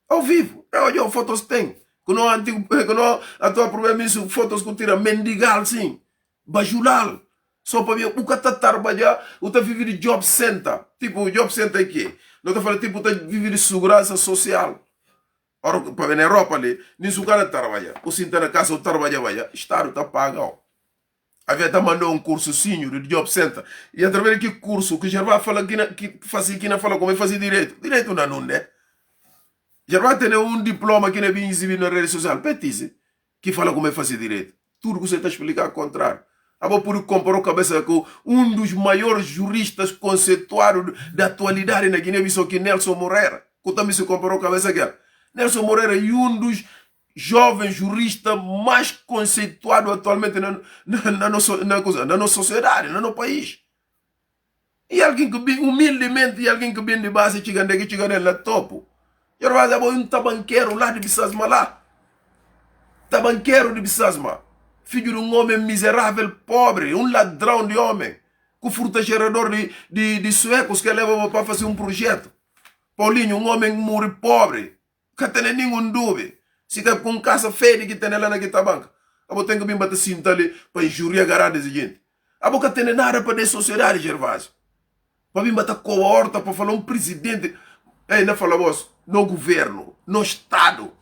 Ao vivo. Olha, fotos tem. Que não a tua primeira-ministra fotos que tira mendigal, sim. Bajulal. Só para ver o que está trabalhando, o está vivendo de job center. Tipo, o job center aqui. Não está falando, tipo, o está vivendo de segurança social. Ora, para ver na Europa ali, nem se o cara trabalha. O sim está na casa, o trabalha, o Estado está pagando. Havia até mandou um curso senior de job center. E através de que curso, que já vai falar que fazia aqui, não fala como é fazer direito. Direito não, né? Já vai ter um diploma que não é bem exibido na rede social. Petise, que fala como é fazer direito. Tudo que você está explicando ao contrário. Agora, por comparar a cabeça com um dos maiores juristas conceituados da atualidade na Guiné-Bissau, que é Nelson Moreira. Que também se comparou a cabeça aqui. Nelson Moreira é um dos jovens juristas mais conceituados atualmente na nossa sociedade, no nosso país. E alguém que bem humildemente, e alguém que bem de base, chega lá topo. Eu vou um tabanqueiro lá de Bissasma lá. Tabanqueiro de Bissasma. Filho de um homem miserável, pobre, um ladrão de homem. Com furta gerador de suecos que leva para fazer um projeto. Paulinho, um homem morre pobre. Que tem nenhum dúvida. Se tem com casa feia que tem lá na Guitabanca. A boa tem que vir bater cinta ali para injuriar a garada desse gente. A boa tem nada para a sociedade, Gervásio. Para vir bater coorta, para falar um presidente. Ainda fala, vós, no governo, no Estado.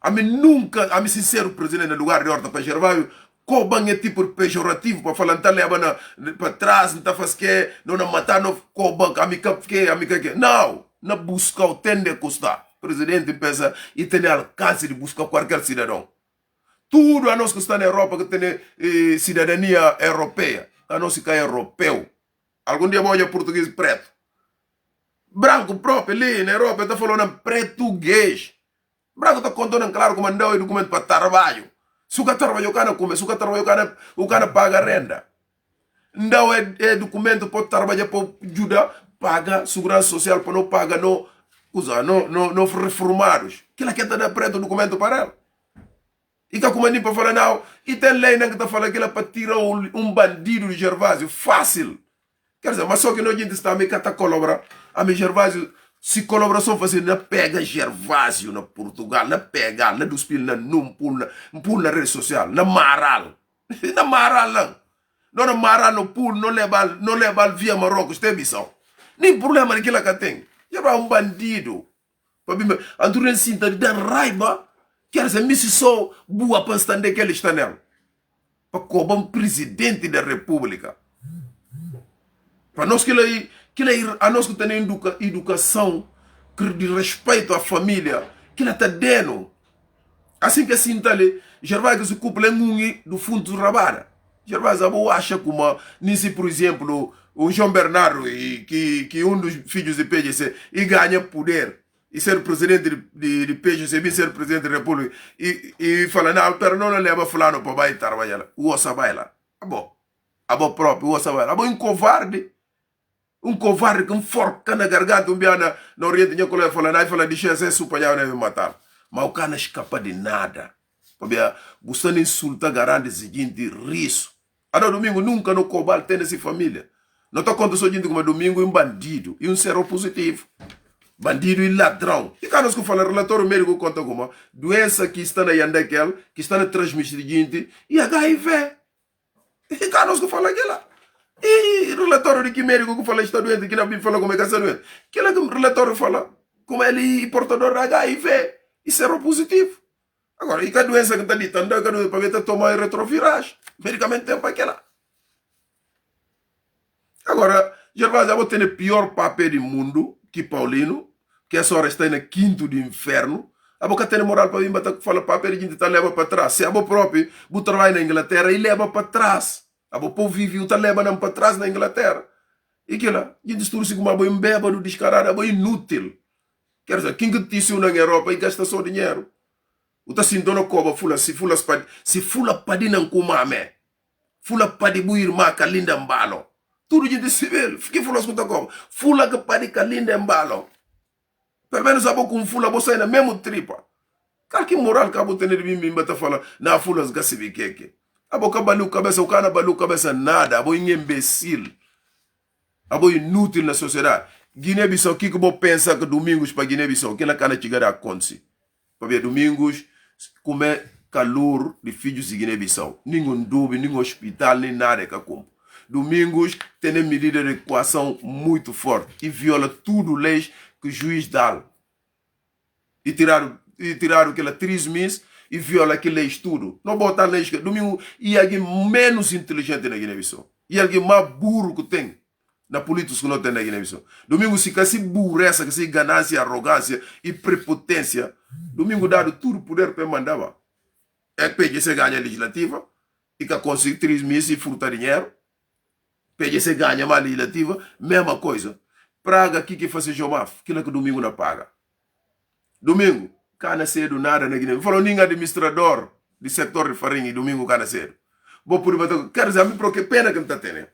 A mim nunca, a mim sincero, presidente, no lugar de horta para Gervásio, coban é tipo pejorativo para falar, não está levando para trás, não está fazendo que, não matar, não coban, a mim que. Não, não buscar o tem de custar. O presidente pensa e tem alcance de buscar qualquer cidadão. Tudo a nós que está na Europa, que tem cidadania europeia, a nós que é europeu. Algum dia vou olhar português preto. Branco próprio ali na Europa está falando português. Branco está contando claro como andou o documento para trabalho. Se o cara trabalha, o cara come. Se o cara trabalha, o cara paga renda. Não é documento para trabalhar para ajudar, paga segurança social para não pagar, não reformados. Que ela quer dar preto o documento para ela. E que como para falar não. E tem lei que está falando que ela para tirar um bandido de Gervásio. Fácil. Quer dizer, mas só que não a gente está a me colaborar. A mim Gervásio, se colaboração fazer, não pega Gervásio na Portugal, não pega, não dos pilhos, não pula na rede social, não maral. Não maral, não. não mara no pool, não leva via Marrocos, tem Bissau. Nem problema naquilo que tem. Já vai bandido. Anturen sinta de dar raiva, quer dizer, me só boa para estar que ele está nela. Para cobrar um presidente da república. Para nós que a nós que tem educação, de respeito à família, que ela está dando. Assim que assim está ali, já vai que se cúpula do fundo do rabada. Já vai acha como, nesse, por exemplo, o João Bernardo, que um dos filhos de PGC, e ganha poder, e ser presidente de PGC, e ser presidente da república, e fala, não, pero não leva fulano para vai trabalhar. O ossa vai lá. Abo próprio, o ossa vai lá. Abo um covarde que enforca na garganta, na Oriente, minha colega fala, deixa essa supa, já não vai matar. Mas o cara não escapa de nada. Você não insulta, garante o seguinte, riso. Agora, domingo, nunca no Cobal tem essa família. Não estou contando só gente como domingo é um bandido, e um ser positivo. Bandido e ladrão. E quando nós falamos, o relatório médico conta como doença que está na Yandekel, que está na transmissão de gente, e HIV. E quando nós falamos aquilo. E o relatório de que médico que fala está doente, que não fala como é que está doente. Aquele relatório fala como ele é portador de HIV e seropositivo. Agora, e que a doença que está ali, está para tomar retroviragem. Medicamento tem para aquela. Agora, Gervásio, eu vou ter o pior papel do mundo que Paulino, que essa hora está no quinto do inferno. A boca tem moral para vir bater que fala papel e a gente leva para trás. Se a boca próprio, o trabalho na Inglaterra e leva para trás. A boca povo vive e leva para trás na Inglaterra. E que lá, a gente estuda como um bêbado descarado, é inútil. Quer dizer, quem que disse na Europa e gasta só dinheiro? O tá sintando coba fula se fula padi não comame. Fula padi buir ma kalinda mbalo. Tudo gente civil, que fula escuta coba. Fula que padi kalinda mbalo. Pelo menos abo com fula você na mesmo tripa. Que moral que abo tener bim bata fala na fula gasibi keke. Abo kabalu cabeça o cara balu cabeça nada, abo imbecil. Abo inútil na sociedade. Guiné-Bissau que bo pensa que domingos para Guiné-Bissau que na cana chegar a acontecer. Para domingos como é calor de filhos de Guiné-Bissau. Nenhum dúvida, nenhum hospital, nem nada que compra. Domingos tem medida de equação muito forte e viola tudo leis que o juiz dá. E tiraram aquela 3 meses e viola aquela leis tudo. Não botar leis que domingo e alguém menos inteligente na Guiné-Bissau. E alguém mais burro que tem na política que não tem na Guiné-Bissau. Domingo se que se burreza, que se ganância, arrogância e prepotência. Domingo dado tudo poder para mandar. É que PGC ganha a legislativa e que consegue 3 meses e fruta dinheiro. PGC ganha uma legislativa, mesma coisa. Praga aqui que faz Jomaf, aquilo que domingo não paga. Domingo, cana cedo nada na Guiné. Falou ninguém administrador do setor de farinha e domingo cana cedo. Bom, por exemplo, quero dizer, porque pena que não está tendo.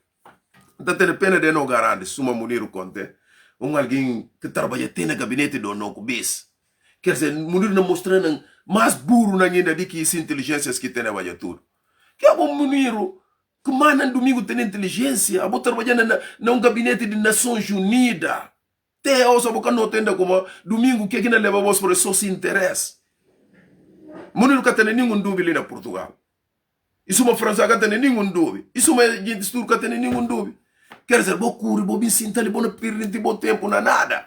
Não está tendo pena de não garante, suma Munir conte. Alguém que trabalha tem no gabinete do Noco Bis. Quer dizer, Munir não mostrando mais burro na ainda de que as inteligências que tem na tudo. Que é bom Munir que manda domingo tem inteligência, vou trabalhando num gabinete de Nações Unidas. Até hoje a boca não entende como domingo que não leva voz por só se interessa. Munir não tem nenhum dúvida ali na Portugal. Isso uma França que tem nenhum dúvida. Isso uma gente turca tem nenhum dúvida. Quer dizer, vou correr, vou me sentar, vou não perder bom tempo na nada.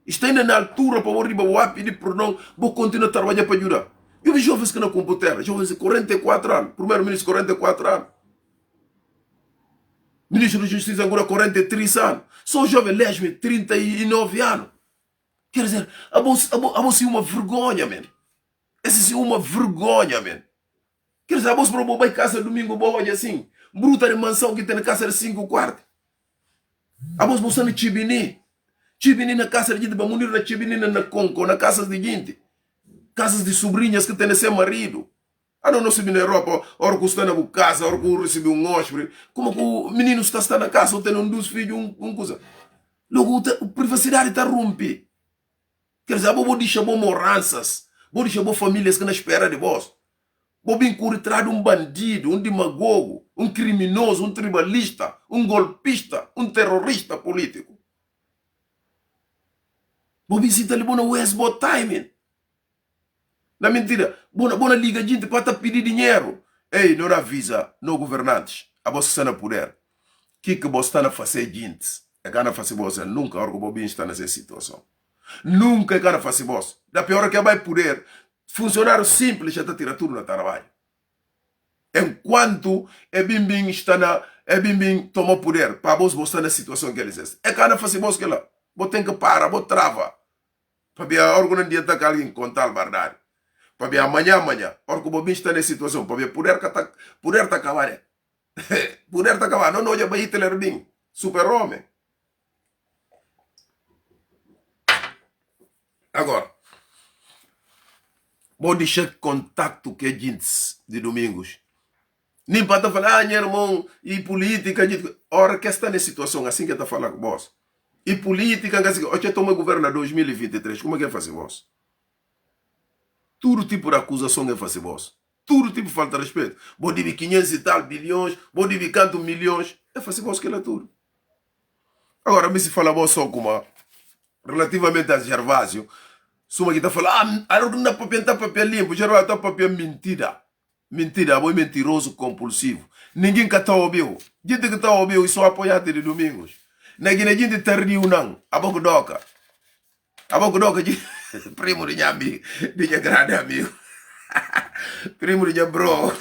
Está ainda na altura para eu vou pedir perdão, vou continuar a trabalhar para ajudar. Eu vi jovens que não computador, jovens de 44 anos, primeiro-ministro 44 anos. Ministro da Justiça agora 43 anos. Sou jovem, lesme, 39 anos. Quer dizer, a você uma vergonha, man. Essa é uma vergonha, man. Quer dizer, a você para ir casa domingo, boa olha assim. Bruta de mansão que tem na casa de 5 quartos. A você no Chibini. Chibini na casa de gente, para munir na Chibini na Conco, na casa de gente. Casas de sobrinhas que tem seu marido. Ah, não se na Europa, hora que está na casa, hora que recebe hóspede. Como que o menino está na casa, ou tem dos filhos, coisa. Logo, a privacidade está rompe. Quer dizer, vou deixar moranças, vou deixar famílias que não esperam de vós. Vou encontrar bandido, demagogo, criminoso, tribalista, golpista, terrorista político. Vou visitar ele no Westbot Timing. Na mentira, bona liga gente para pedir dinheiro. Ei, não avisa, não governantes. a você está no poder. Que você está a fazer gente? É que a fazer você nunca, a hora que o Bobinho está nessa situação. Nunca é que a fazer você. Da pior que vai poder, funcionário simples já está tirando tudo no trabalho. Enquanto é bim está na, é bim tomou poder, para você estar na situação que eles estão. É que a fazer você que lá. Você tem que parar, você trava. Para ver a hora que um dia está alguém contar a verdade. Para ver amanhã, a hora que o Bobinho está nessa situação, para ver poder está acabar. Poder está acabar. Não olha para Hitler bem. Super-homem. Agora, vou deixar contato que é gente de domingos. Nem para falar, meu irmão, e política. Ora, que está nessa situação assim que está falando com vós. E política, assim, hoje eu tomo governo em 2023. Como é que é fazer vós? Todo tipo de acusação é fazer vós. Todo tipo de falta de respeito. Vou dividir 500 e tal bilhões, vou dividir quantos milhões. É fazer vós que é tudo. Agora, me se fala vós só como relativamente a Gervásio, suma que está falando, ah, não dá papel limpo, Gervásio está papel mentira. Mentira, boi mentiroso compulsivo. Ninguém que está ouvindo. Gente que está ouvindo e só apoiado de domingos. Ninguém gente está reunindo. A boca doca. A boca doca, primo de minha amigo, de minha grande amigo. Primo de minha bro.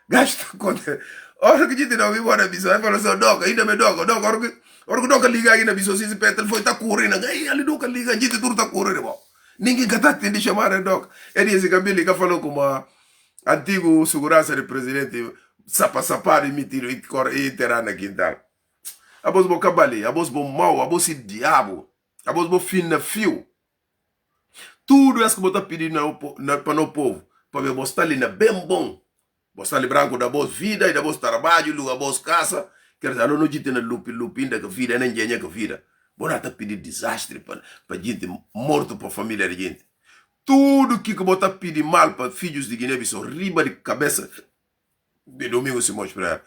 Gasta conta. Ora que a gente não viu a missão, aí fala assim, doca, ainda me doca, ora que doca liga aí na missão, se pede, foi tá correndo, aí ali doca liga, a gente tudo tá correndo, bom. Ninguém que tá tendo chamar a doca. Ele esse cabelo que falou como a antigo segurança do presidente, sapar e mentira e terá na quintal. A voz bo cabali, a voz bo mau, a voz diabo, a voz bo fim na fio. Tudo isso que você está pedindo para o povo, para você estar ali na bem bom. Você está ali branco da vossa vida e da vosso trabalho, da vossa casa. Quer dizer, não gente na lupin da vida, nem engenha que vida. Você está pedindo desastre para gente morto para a família de gente. Tudo que você está pedindo mal para filhos de Guiné-Bissau, riba de cabeça de domingo se mostra.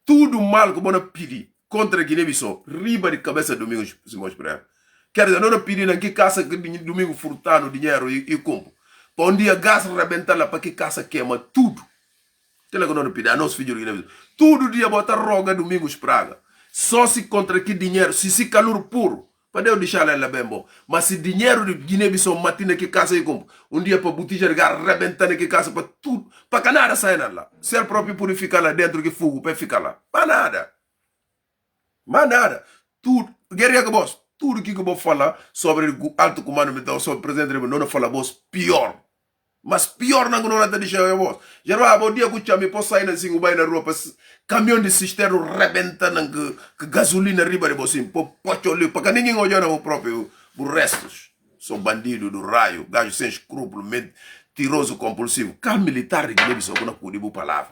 Tudo mal que você pedir contra Guiné-Bissau, riba de cabeça de domingo se mostra. Quer dizer, não pedir na que casa que domingo furtando dinheiro e compro. Para um dia gás rebentar lá para que casa queima tudo. Aquela que não pedir a nosso filho de Guiné-Bissau. Todo dia botar roga domingo praga. Só se contra que dinheiro, se calor puro, para eu deixar ela bem bom. Mas se dinheiro de Guiné-Bissau matina que casa e compro, um dia para botija rebentar na que casa para tudo, para que nada saia lá. Se ele próprio purificar lá dentro que fogo para ficar lá. Para nada. Mas nada. Tudo. Guerreiro que boss. Tudo que eu vou falar sobre o alto comando militar, sobre o presidente, não fala voz pior. Mas pior não está deixando a voz. Já não dia que eu posso sair assim, vai na rua, caminhão de cisterno rebentando que gasolina riba de você, para que ninguém olhe o próprio, os restos. São bandidos do raio, gajo sem escrúpulo, mentiroso, compulsivo. Calma militar de Guiné-Bissau, que não cuide palavra.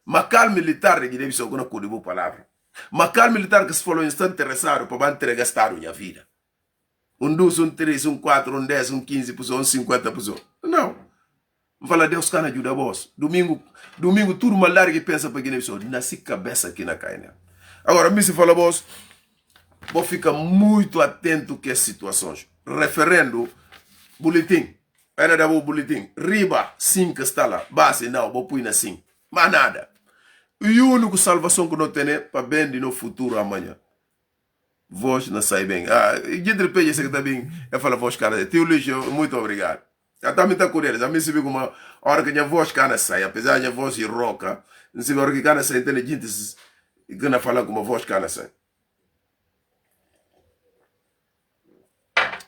Mas calma militar de Guiné-Bissau, que não cuide palavra. Mas calma militar que se falou instante interessado para entregar a minha vida. 2, 3, 4, 10, 15 pessoas, 50 pessoas. Não. Fala, Deus can ajuda vós. Domingo, tudo malária que pensa para Guiné-Bissau. Nasci cabeça aqui na caina. Agora, me se fala vós, vou ficar muito atento que as situações. Referendo, boletim. Era da boletim. Riba, 5 está lá. Base, não, vou pôr na 5. Mas nada. E a única salvação que não tem para bem de no futuro amanhã. Vós não sai bem. Gente repete isso que está bem. Eu falo, vós, cara, teu lixo, muito obrigado. Eu também estou curioso. A mim se vê como a hora que a voz cara sai, apesar de a voz ir roca, não se vê a hora que cara sai inteligente e que não fala como a voz cara sai.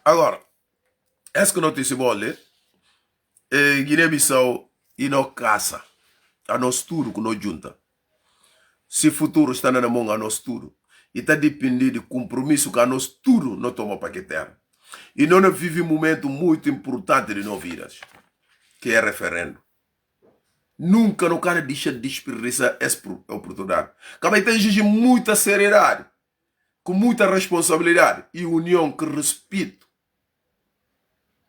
Agora, essa notícia boa, Guiné-Bissau e não caça. A nós tudo que nós junta. Se o futuro está na mão a nós tudo. E está dependendo de compromisso que a nós tudo não toma para que terra. E nós vivemos um momento muito importante de nossas vidas, que é referendo. Nunca não quero deixar de desperdiçar essa oportunidade. Cabe ter exige muita seriedade, com muita responsabilidade e união que respeito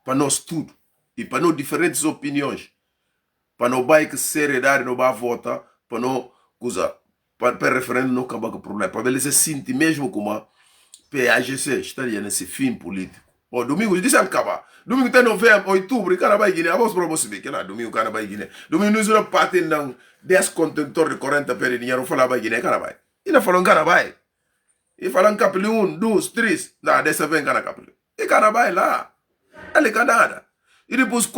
para nós tudo e para nós diferentes opiniões. Para não vai que seriedade não vai votar, para não usar. Para referendo não acabar com o problema. Para eles se sentir mesmo como a PAGC estaria nesse fim político. O domingo disse acabar. Domingo tem novembro, outubro, cara vai Guiné. A voz para você ver que lá domingo cara vai Guiné. Domingo nós não parte não 10 contentores de 40 pé de dinheiro falar vai Guiné, cara vai. E não falam cara vai. E falam capeli 1, 2, 3. Não, dessa vez cara capeli. E cara vai lá. Ali nada. E depois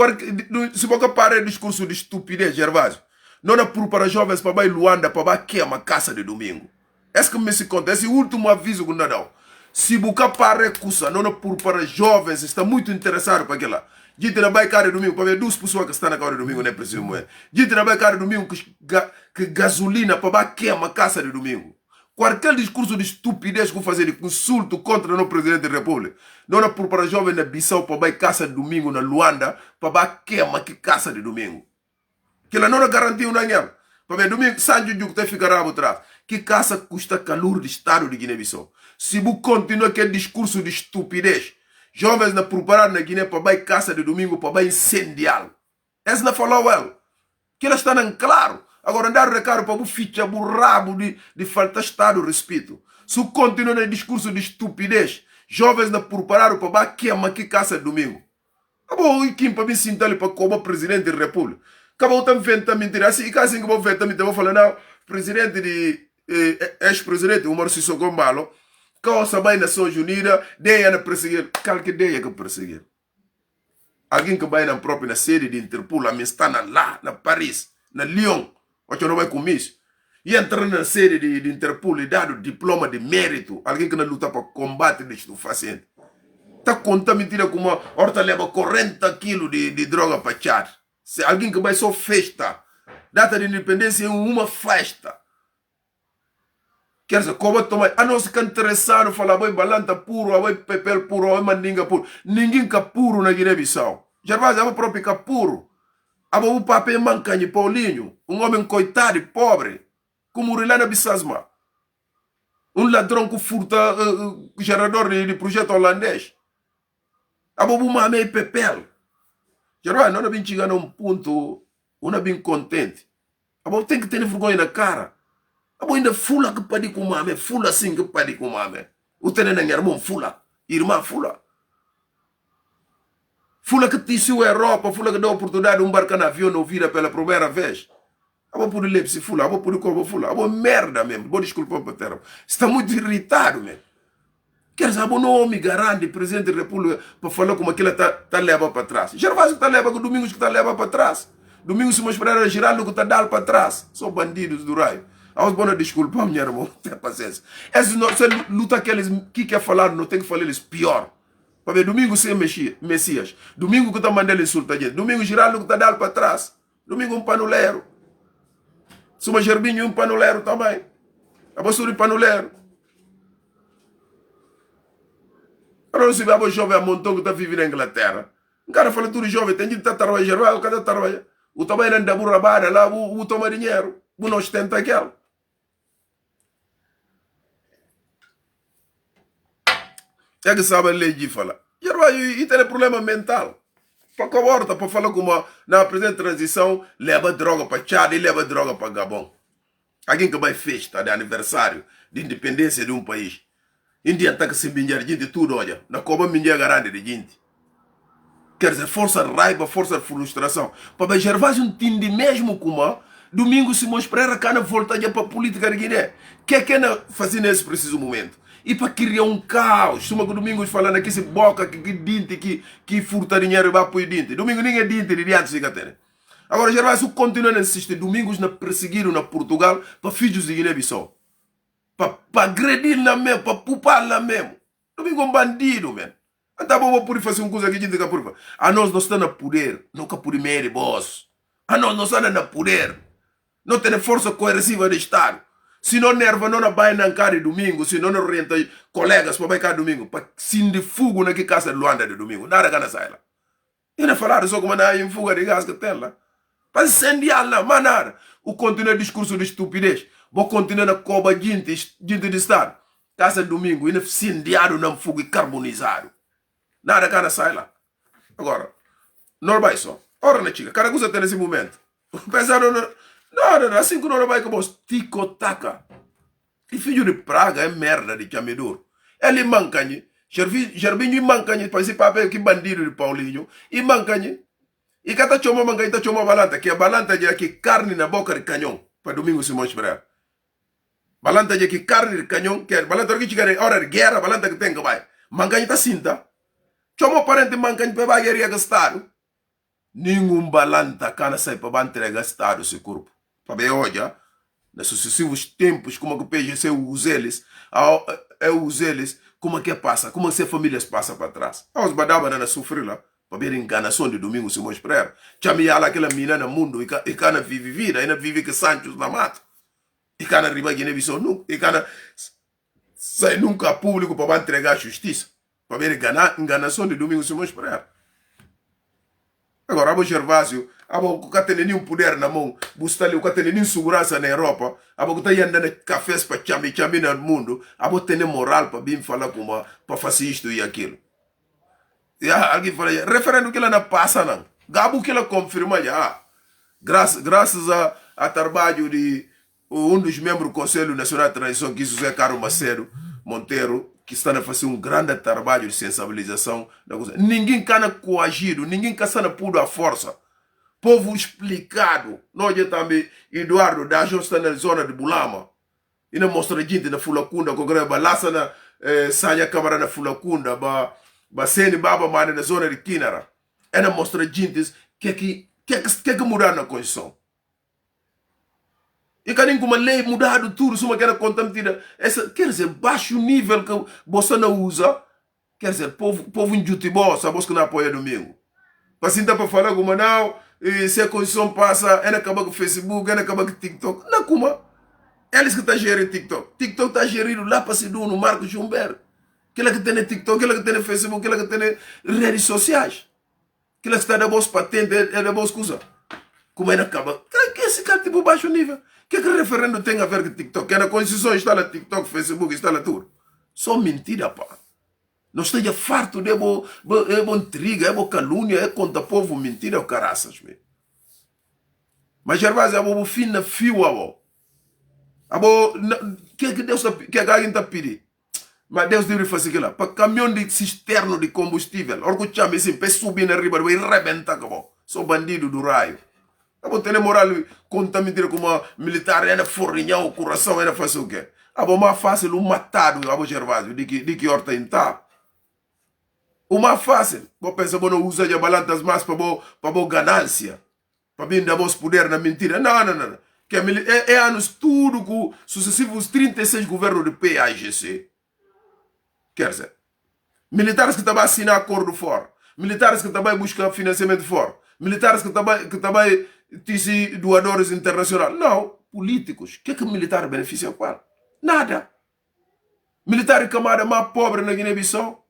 se você parar o discurso de estupidez, Gervásio. Não é para jovens para ir Luanda para queimar a casa de domingo. Esse que me se conta, esse último aviso que não dá. Se você parar custa, não é para jovens, está muito interessado para aquela. Gente não vai cara domingo para ver 2 pessoas que estão na casa de domingo, não é preciso morrer. Gente não vai cara domingo que gasolina para queimar a casa de domingo. Qualquer discurso de estupidez que fazer de insulto contra o presidente da República, não é para jovens na Bissau para ir casa de domingo na Luanda para queimar a casa de domingo. Que ela não garantiu nada. Para ver domingo, Sanjo Juk te ficará atrás. Que casa custa calor do Estado de Guiné-Bissau. Se você continua aquele discurso de estupidez, jovens não prepararam na Guiné para ir casa de domingo para incendiar. Essa não falou well. Que ela está em claro. Agora andar recado para o ficha, o rabo de falta Estado de respeito. Se você continua no discurso de estupidez, jovens não prepararam para queimar que casa de domingo. Acabou o Kim para me sentar ali para como presidente da República. Acabou também inventando mentira. Assim que eu vou inventar mentira, vou falar, não, presidente de ex-presidente, Umar Sissoko Mbalo, que ouça bem Nações Unidas, deia na perseguir. Qual que deia que perseguir? Alguém que vai na própria sede de Interpol, a mim está lá, na Paris, na Lyon, onde não vai com isso. E entrar na sede de Interpol e dar o diploma de mérito, alguém que não luta para combate de estupefaciente. Está contando mentira como a horta leva 40 quilos de droga para Chad. Se alguém que vai só festa, data de independência é uma festa. Quer dizer, como tomar, a nós que interessado falar, vai balanta puro, vai papel puro, vai mandinga puro. Ninguém que puro na Guiné-Bissau. Já vai o próprio que puro. O papel mancanho, Paulinho, homem coitado, pobre, como o na Bissasma. Ladrão que furta gerador de projeto holandês. O mame papel. Já não é bem chegando a ponto, não é bem contente. Tem que ter vergonha na cara. Ainda fula que pode com mame, fula assim que pode com mame. O tenente é irmão fula, irmã fula. Fula que tissue a Europa, fula que dá a oportunidade de embarcar no avião ou vira pela primeira vez. Por lepse fula, por como fula, merda mesmo, vou desculpar para terra. Está muito irritado mesmo. Quer dizer, não homem garante presidente da República para falar como aquilo está leva para trás. Gervásio que está leva, que Domingos que está leva para trás. Domingos se mostrar a Geraldo que está dando para trás. São bandidos do raio. Aos bons desculpa, minha irmã, tenha paciência. Essa luta que eles que quer falar, não tem que falar eles pior. Para ver, Domingo sem Messias. Domingo que está mandando insultar gente. Domingo Geraldo que está dando para trás. Domingo panuleiro. Suma Gerbinho panuleiro também. A basura panuleiro. Agora se vê a jovem a montão que está vivendo na Inglaterra. Um cara fala tudo jovem, tem gente que está trabalhando, o cara está trabalhando. O também não dá burrabada lá, o toma dinheiro. O não ostenta aquele. É que sabe a lei de falar. E tem problema mental. Para que horta, para falar como na presente transição, leva droga para Chad e leva droga para Gabão. Alguém que vai festa de aniversário de independência de um país. Índia está que se minhar gente tudo, olha. Na Coba minhar garante de gente. Quer dizer, força de raiva, força de frustração. Para Gervásio entende mesmo como Domingo se mostrar que não volta para a política de Guiné. Que é que não fazer nesse preciso momento? E para criar um caos. Suma que Domingos falando aqui se boca, que dente, que furta dinheiro e vai para o dente. Domingo ninguém dente de diante de ter. Agora Gervásio continua a insistir. Domingos na perseguiram na Portugal para filhos de Guiné-Bissau. Para agredir lá mesmo, para pupar lá mesmo. Domingo é um bandido, man. Então vamos poder fazer uma coisa que a gente quer. A nós não está no poder, nunca por meio boss. A nós não está no poder. Não tem força coerciva de Estado. Se não nerva, não vai na cara de domingo. Se não orienta colegas para vai cá domingo. Para se de fogo na que casa de Luanda de domingo. Nada gana sai lá. E não falaram só como na fuga de gás que tem lá. Para incendiar lá, mas nada. O continuo discurso de estupidez. Vou continuar na coba gente de Estado. Casa de domingo. E não incendiado na fogo e carbonizado. Nada gana sai lá. Agora, não vai só. Ora, né, chica? Cada coisa tem nesse momento. Pensaram não, assim que não vai como tico-taca. E filho de praga é merda de chamedor. Ele manca, Gervinho mancanha, participava que bandido de Paulinho, e mancanha. E cata choma mancanha, tá choma balanta, que a balanta é que carne na boca de canhão, para domingo Simões Pereira. Balanta é que carne de canhão, que balanta que chega hora de guerra, balanta que tem que vai. Mancanha tá cinta. Choma parente mancanha para vai guerra Estado. Nenhum balanta cana sai para entregar Estado esse corpo. Para ver hoje, nos sucessivos tempos, como que o PGC usa eles, como que passa, como que as famílias passam para trás. Os badabas não sofrer lá, para ver enganação de domingo Simões Pereira. Chamiala aquela mina no mundo, e cana vive vida, ainda vive que Santos na mata. E cana riba Guiné Bissau nunca, e cana sai nunca a público para entregar a justiça. Para ver enganação de domingo Simões Pereira. Agora, abo Gervásio, abo que tem nenhum poder na mão, buscali que tem nenhum segurança na Europa, abo que tá andando cafés para chame no mundo, abo tem moral para vir falar como para fazer isto e aquilo. E alguém fala, referendo que ela não passa não, gabo que ela confirma já, graças a trabalho de um dos membros do Conselho Nacional de Transição, que é José Carlos Macedo Monteiro, que está a fazer um grande trabalho de sensibilização da coisa. Ninguém cana coagido, ninguém caçando puro a força. Povo explicado. Nós também, Eduardo, da está na zona de Bulama. E não mostra gente na Fulacunda, com a balança na Sanha Câmara na Fulacunda, ba Sene Baba Mane na zona de Kinara. E não mostra gente que mudar na Constituição. E quando uma lei mudado tudo, se uma quer contamina, quer dizer, baixo nível que você não usa, quer dizer, povo injutibó, sabe que não apoia domingo. Assim dá para falar como não, se a Constituição passa, ela acaba com o Facebook, ela acaba com o TikTok. Não, como? Eles que estão gerindo TikTok. TikTok está gerindo lá para se do no Marco Jumber. Aquela que tem TikTok, aquela que tem Facebook, aquela que tem redes sociais. Aquela que está na bolsa patente, é da bolsa coisa. Como ela acaba? Que esse cara tipo baixo nível? Que referendo tem a ver com TikTok? Que na Constituição está lá TikTok, Facebook, está lá tudo. Só mentira, pá. Não esteja farto de intriga, calúnia, contra o povo, mentira, o caraças, meu. Mas Gervásio, abo fim na fio, abo. Que Deus que alguém está pedindo? Mas Deus deve fazer aquilo. Para caminhão de cisterno de combustível, orgulho chama assim, para subir na riba, vai rebentar, acabou. Sou bandido do raio. Abo tem moral contaminar como militar, é forrinhão, o coração, é fazer o quê? Abo mais fácil, matado, abo Gervásio, de que horta está. O mais fácil, vou pensar, não usa de balanças mais para ganância, para vir dar poder na mentira. Não. Que é anos tudo com sucessivos 36 governos do PAGC. Quer dizer, militares que estavam a assinar acordo fora, militares que estavam a buscar financiamento fora, militares que estavam disse doadores internacionais. Não, políticos. O que militar beneficia para? Nada. Militar e camada mais pobre na Guiné-Bissau.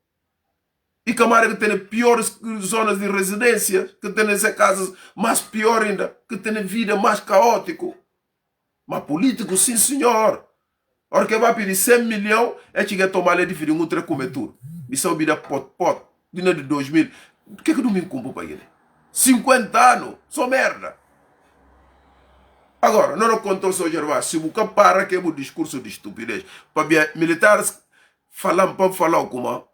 E camada que tem piores zonas de residência, que tem essas casas mais pior ainda, que tem vida mais caótica. Mas político, sim senhor. Ora que vai pedir 100 milhões, é que vai tomar a dividir um outra cobertura. Bissau vida pot, dinheiro de 2000. O que domingo comprou para ele? 50 anos, só merda. Agora, não contou só Gervásio, se você para que é o discurso de estupidez, para militares falam como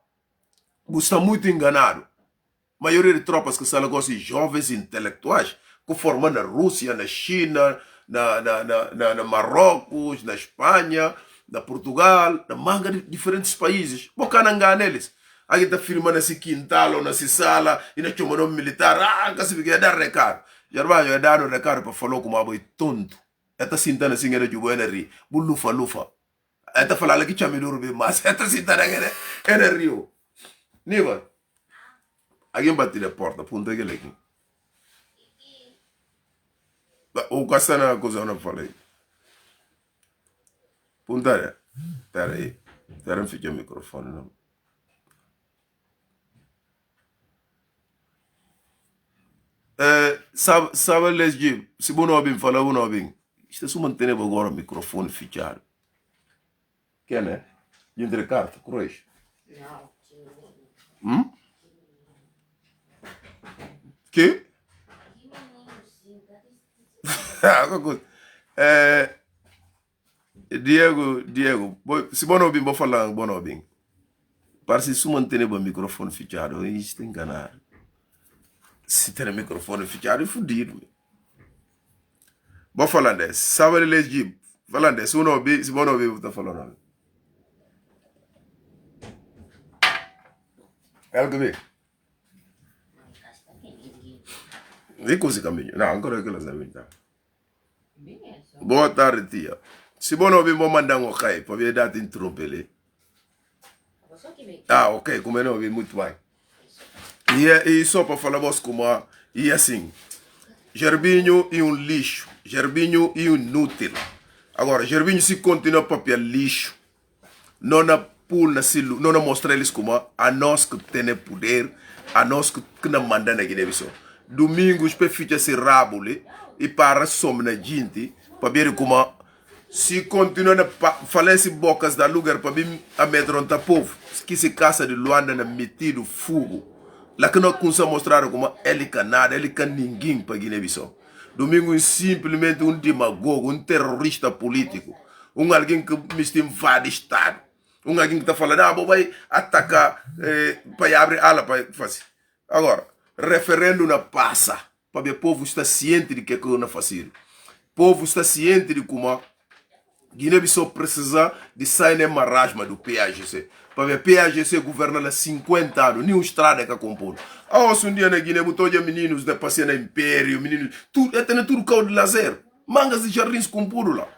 você está muito enganado. A maioria de tropas que são agora jovens intelectuais, que formam na Rússia, na China, na Marrocos, na Espanha, na Portugal, na manga de diferentes países. Você não engana eles. Alguém está filmando nesse quintal ou nessa sala e não chama nome militar, que se dar recado. Gervásio é dar um recado para falar como é tonto. Está sentando assim, ele jogou rir. Lufa. Está falando que chama duro bem, mas está sentando ele rio. Niva, alguém bate na porta, punta aquele aqui. O que na coisa não falei. Punta, espera aí. Espera, fica o microfone, não. Sabe lesgi, se você não fala, você não isto é só manter agora o microfone fechado. Que né? E entre carta, cruz. Que? Diego, se você não vou falar, você não Parce se não tem o microfone fechado, isso tem enganar. Se tem o microfone fechado, é fudido. Vou falando, sabe ele de falando, se não ouvir, se não ouvir, tá falando. É algo bem. E così cammino. No, ancora che lo sai. Boa tarde, tia. Se você não ouvir, vou mandar um ok, para ver data interromper. Ah, ok, como eu não ouvi, muito bem. E só para falar vos como e assim, Gerbinho é um lixo, Gerbinho é um inútil. Agora, Gerbinho se continua papel lixo, não na pula, não na mostra eles como a nós que tem poder, a nós que não manda na Guiné-Bissau. Domingos para ficar se rábule e para somar na gente, para ver como se continua a falar esse bocas da lugar para vir amedrontar o povo, que se caça de Luanda na metido fogo. Lá que não consegue mostrar como ele can nada, ele can ninguém para Guiné-Bissau. Domingo é simplesmente um demagogo, um terrorista político, um alguém que me invade o Estado, um alguém que está falando, ah, vai atacar para abrir ala para fazer. Agora, referendo não passa, para ver o povo está ciente de que não fazer. O povo está ciente de como Guiné-Bissau precisa de sair na marasma do PAGC. Para ver PAGC governa há 50 anos, nenhuma estrada que compõe. Ah, um dia na Guiné, botou meninos de passeio na Império, meninos, tudo, é tudo carro de lazer. Mangas de jardins com puro lá.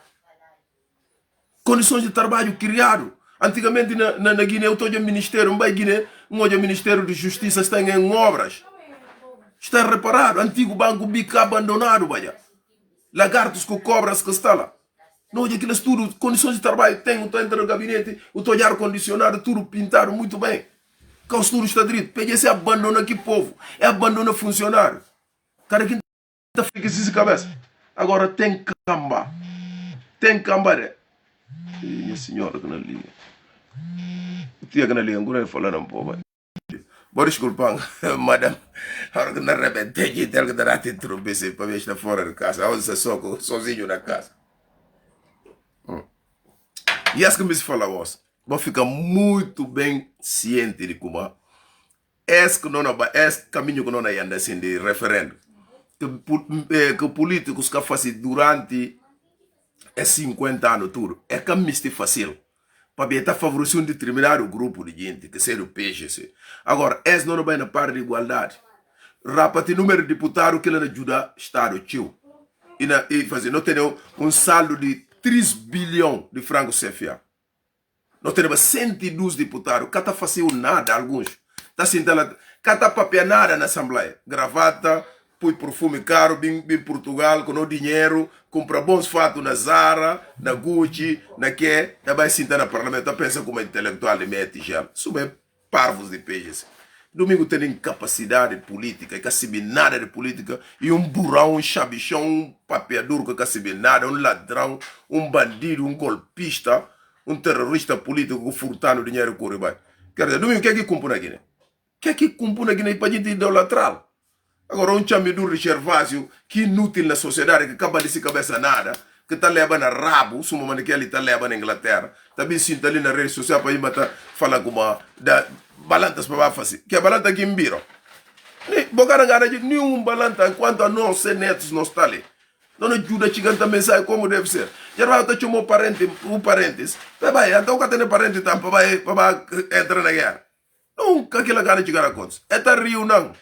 Condições de trabalho criado. Antigamente na Guiné, eu estou de ministério, vai Guiné, Ministério de Justiça está em obras. Está reparado, antigo banco bica abandonado, vai. Lagartos com cobras que está lá. Não, aquilo tudo, condições de trabalho, tem, estou entrando no gabinete, estou de ar-condicionado, tudo pintado muito bem. Caos tudo está direito. PGC abandona aqui povo, abandona funcionário. Cara, quem está fica assim cabeça. Agora tem camba. Tem camba, né? Minha senhora que não liga. O tia que não liga, agora falando um pouco. Vou desculpar, madame. Agora que não arrebentei, que tem que dar a te para ver se está fora de casa. Onde você sozinho na casa. E as que me fala vou ficar muito bem ciente de como esse caminho que não anda assim de referendo que políticos que fazem durante 50 anos tudo é que me fácil para estar favorecendo um determinado grupo de gente que seja o PGC. Agora esse não vai na parte de igualdade. Rapaz, número de deputados que ele ajuda o Estado tio e fazer não tem um saldo de 3 bilhões de francos CFA. Nós temos 112 deputados, que não fazem nada, alguns. Está sentado, que não papel nada na Assembleia. Gravata, põe perfume caro, vem Portugal, com o dinheiro, compra bons fatos na Zara, na Gucci, na que, e vai sentar no Parlamento, pensa como intelectual de mete já. Isso é parvos de PGC. Domingo tem incapacidade política, que sabe nada de política, e um burrão, um chabichão, um papeador que sabe nada, um ladrão, um bandido, um golpista, um terrorista político furtando dinheiro com o ribai. Quer dizer, domingo, o que é que compõe na Guiné? O que é que compõe na Guiné para a gente idolatrar? Agora, um chamidor Gervásio, que inútil na sociedade, que acaba de se cabeça nada, que está levando a rabo, suma mano que ele está levando na Inglaterra, também sinta ali na rede social para ir falar com uma balantas para fazer. Que a balanta aqui em Biro. Bocara gana de nenhum balanta enquanto a nós netos não está ali. Não ajuda a chegar a mensagem como deve ser. Já vai estar chamando parentes. Vai, então que tem parente tampa vai entrar na guerra. Nunca aquela gana de chegar a contas. É tá rio não.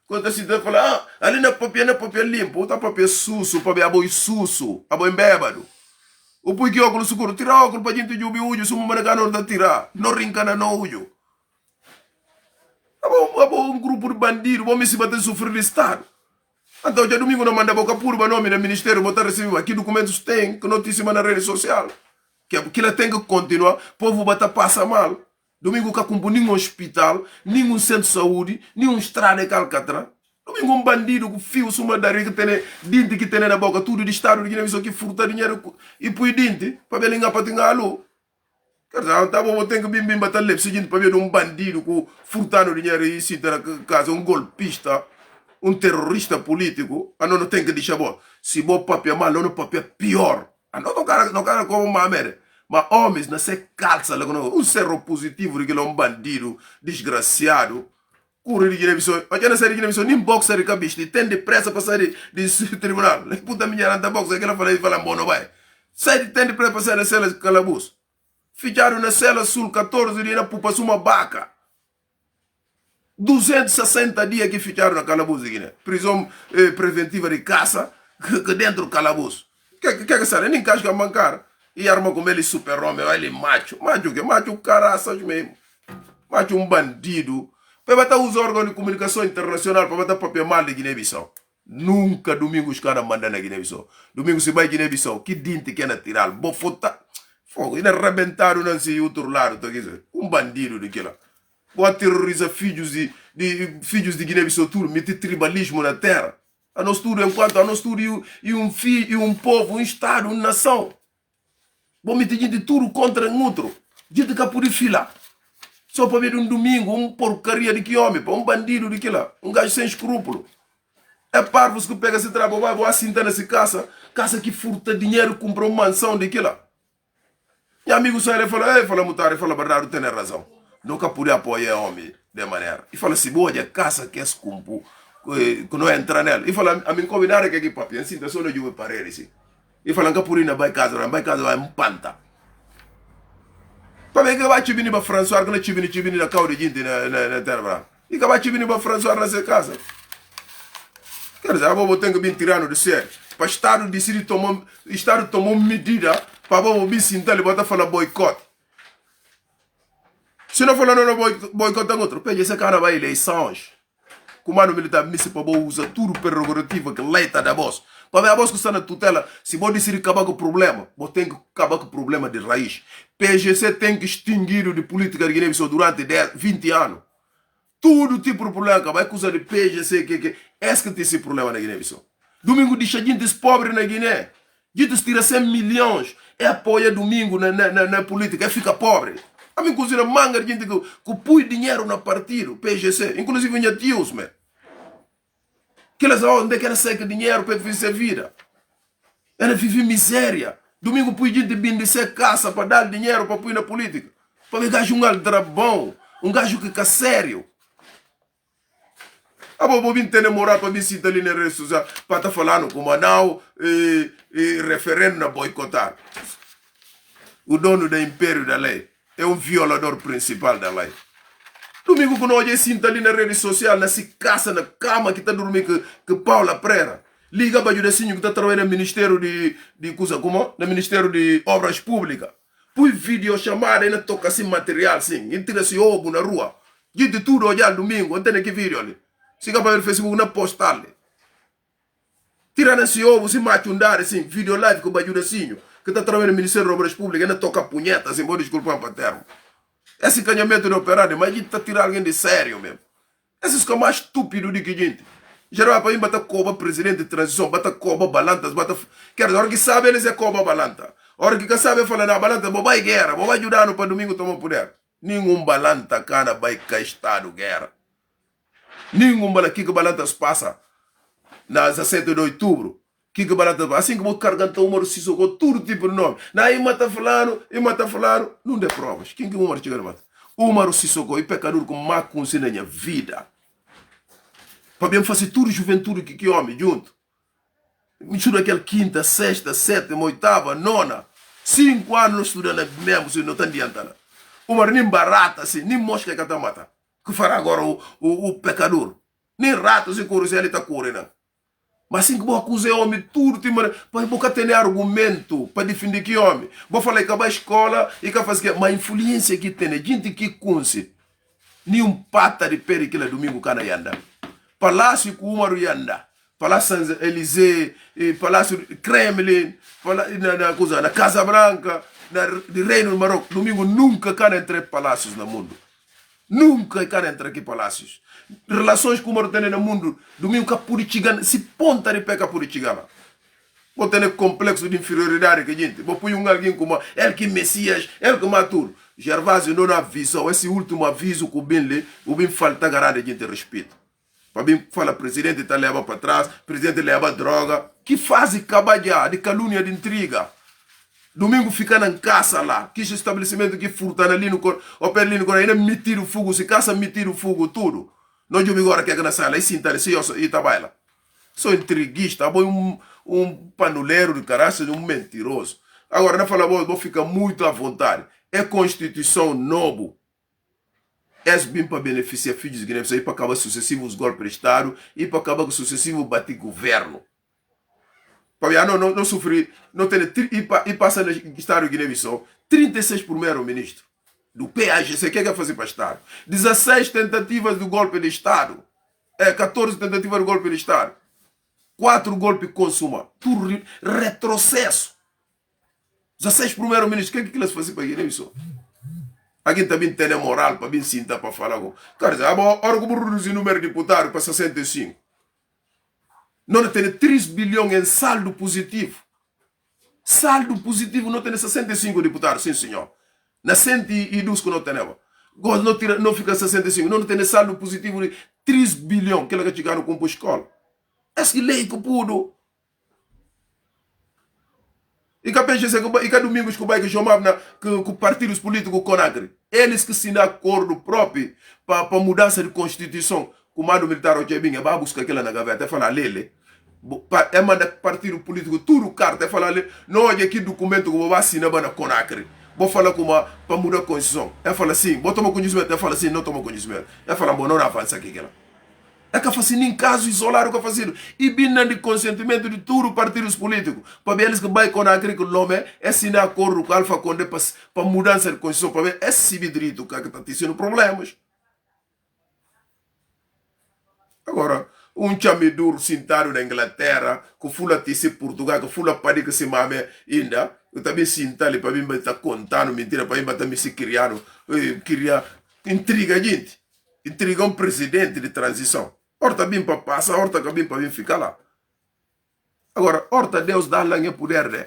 Quando se tem fala, ali na papel limpo, outra papel susso, papel aboi susso, aboi bêbado. O pui que óculos seguro, tira óculos para gente jubi ujo, sumo managano da tirar, não rincana não ujo. Abo um grupo de bandidos, vamos se bater sofrer de Estado. Então, já domingo não manda boca pura nome no Ministério, botar receber que documentos tem, que notícia na rede social. Que ela tem que continuar, o povo bata passa mal. Domingo que acompanha nenhum hospital, nenhum centro de saúde, nenhum estrada de Calcatra. Domingo um bandido com fio suma da que tem dente que tem na boca, tudo de Estado de Guiné-Bissau que furta dinheiro e põe dente, para ver linha para ter alô. Quer dizer, tá bom, tem que bim bater leve, seguinte, para ver um bandido com furtando dinheiro e se na casa, um golpista, um terrorista político, a não tem que deixar bom. Se bom papel mal, não papel pior. A não cara como mamere. Mas homens, não se calça, um cerro positivo, que é um bandido, desgraciado. Cura de Guiné-Bissau. Olha, não sei de Guiné-Bissau, nem boxer de cabeça, tem depressa para sair de tribunal. Puta minha ranta boxer, aquela fala bom, não vai. Tem depressa para sair da cela de calabouço. Ficaram na cela sul 14 dias na pupa uma vaca. 260 dias que ficaram na calabouço de Guiné. Prisão preventiva de caça, que dentro do calabouço. Que sabe? Nem casca mancar. E arma como ele super-homem, ele macho. Macho que? Macho caraças mesmo. Macho bandido. Para botar os órgãos de comunicação internacional, para botar papel mal de Guiné-Bissau. Nunca domingo os caras mandam na Guiné-Bissau. Domingo se vai Guiné-Bissau, que dinte que é tirar. Bofota. Fogo, ainda arrebentaram não se outro lado. Tá bandido daquela. Boa terroriza filhos de Guiné-Bissau, tudo, meter tribalismo na terra. A nós tudo, enquanto a nós tudo e um filho, e um povo, um estado, uma nação. Bom, meter gente tudo contra um outro. Gente que pode filar. Só para ver domingo, porcaria de que homem, bandido de que lá. Gajo sem escrúpulo. É parvos que pega esse trabalho, vai assentar nessa casa que furta dinheiro, compra uma mansão de que lá. E amigo sai e fala, mutar, fala, verdade, tem razão. Nunca podia apoiar homem de maneira. E fala assim, boa, a casa que é escumpo, que não entra nela. E fala, a mim convidar que aqui, papi, assim, só não eu para ele, assim. E fala, nunca podia vai casa vai um panta. Para ver que vai te vir para François, que não te vir na cauda de gente na terra. E que vai te vir para François nessa casa. Quer dizer, a bobo tem que vir tirando de sério. Para o Estado decidir tomou medida para a bobo vir sentar e botar falar boicote. Se não falar não boicote outro, pede esse cara vai eleições. Comando militar municipal usa tudo prerrogativa que leita da voz. Para ver a voz que está na tutela, se você decidir acabar com o problema, você tem que acabar com o problema de raiz. PGC tem que extinguir de política de Guiné-Bissau durante 20 anos. Todo tipo de problema que vai acusar de PGC, que tem esse problema na Guiné-Bissau. Domingo deixa gente pobre na Guiné. Gente tira 100 milhões, apoia domingo na política, fica pobre. A mim cozinha manga de gente que põe dinheiro no partido, PGC, inclusive minha tios, man. Que elas onde que ela sai com dinheiro para viver vida. Ela vive miséria. Domingo põe gente de ser caça para dar dinheiro para pôr na política. Para ver gajo aldrabão, gajo que é sério. A bobo vim ter namorado para vir sentar ali na rede social para estar falando com o Manau e referendo na boicotar. O dono do império da lei é um violador principal da lei. Domingo quando eu sinto ali na rede social, na se caça na cama que está dormindo que Paula Prera. Liga para o Judecinho que está trabalhando no Ministério no Ministério de Obras Públicas. Põe vídeo chamada e ainda toca assim material assim. E tira-se ovo na rua. E de tudo olhar domingo, não tem que vídeo ali. Siga para o Facebook na postal. Tira esse ovo, se mate andar assim, vídeo live com o Judecinho que está trabalhando no Ministério de Obras Públicas, ainda toca punheta assim, vou desculpar para termo. Esse canhamento de operário, mas a gente está tirando alguém de sério mesmo. Esses que é mais estúpido do que a gente. Geral, para ir bater coba presidente de transição, bater coba balantas, quer dizer, a hora que sabe eles é coba balanta. A hora que sabe falar na balanta, vai guerra, vai ajudar no para domingo tomar poder. Nenhum balanta cara vai cá estado guerra. Nenhum balanta, que balantas passa na 17 de outubro. Que balanta passa, assim que vou carregando o Umaru Sissoko, todo tipo de nome. Aí mata fulano, não dê provas. Quem que o Umaru chega a matar? Umaru Sissoko é pecador com má consciência na minha vida. Para bem fazer tudo juventude que homem junto. Me estuda aquela quinta, sexta, sétima, oitava, nona. 5 anos estudando mesmo, se não está adiantando. Umaru nem barata, assim, nem mosca que está matando. Que fará agora o pecador? Nem rato se corre, ele está correndo. Mas assim que vou acusar o homem, tudo, para eu ter argumento para defender que homem. Vou falar que a escola e que faz que mas a influência que tem, gente que conhece. Nenhum pata de pere que lá domingo cana yanda. Palácio com Umaru yanda. Palácio Saint-Élysée, Palácio Kremlin, na Casa Branca, de Reino do Marrocos. Domingo nunca cana entre palácios no mundo. Nunca cana entre aqui palácios. Relações que o Umaru tem no mundo, domingo que purichigana, se ponta de peca purichigana. Vou ter complexo de inferioridade que a gente. Vou pôr alguém como ele que Messias, ele que matou. Gervásio não avisou, esse último aviso que o bem falta garante a gente respeito. Para bem fala, presidente está levando para trás, presidente leva droga. Que faz cabadja de calúnia, de intriga. Domingo fica na caça lá. Que estabelecimento que furta ali no cor, ou per ali no cor, ainda mitir o fogo, se caça mitir o fogo, tudo. Não de agora que é na sala, e sinta se eu e trabalha. Sou intriguista, um panuleiro de caraça, um mentiroso. Agora, não fala, vou ficar muito à vontade. É Constituição novo. É bem para beneficiar filhos de Guiné-Bissau e para acabar sucessivos golpes de Estado e para acabar com sucessivo bater governo. Para não sofrer, não ter, e passa no Estado de Guiné-Bissau, 36 primeiro-ministro do PAGC, o que é fazer para o Estado? 16 tentativas de golpe de Estado. 14 tentativas de golpe de Estado. 4 golpes consuma. Tudo retrocesso. 16 primeiro-ministros, o que é que eles fazem para Guiné-Bissau? Alguém também tem a moral para vir sentar para falar com. Quer dizer, agora que reduzir o número de deputados para 65. Não tem 3 bilhões em saldo positivo. Saldo positivo não tem 65 deputados, sim senhor. Na 102 que não tem. Não fica 65. Não tem saldo positivo de 3 bilhões que ela chegaram com a escola. Essa lei que pudo. E que pensa que que domingos que vai que chamava que partidos políticos Conagre. Eles que assinam acordo próprio para mudança de constituição. O comando militar hoje bem, vai buscar aquela na gaveta, é falar lele. É manda partido político tudo carta, é falar não olha aqui documento que vai assinar na Conagre. Vou falar como para mudar a constituição. É falar assim, vou tomar conhecimento, é falar assim, não toma conhecimento. É falar bom, não avança aqui aquela. É que fazendo em caso isolado que fazendo. E bem de consentimento de todos os partidos políticos. Para ver eles que vai com aquele nome, é assinar acordo com a Alfa Conde para mudança de constituição. Para ver esse cividrito que está tendo problemas. Agora, um chamiduro sentado na Inglaterra, que fula tisse Portugal, que fula pari que se mame ainda, que também sentado para mim estar contando mentira, para mim também se criando, criar intriga gente. Intriga um presidente de transição. Horta bem para passar, horta que bem para vir ficar lá. Agora, horta Deus dá lá em poder, né?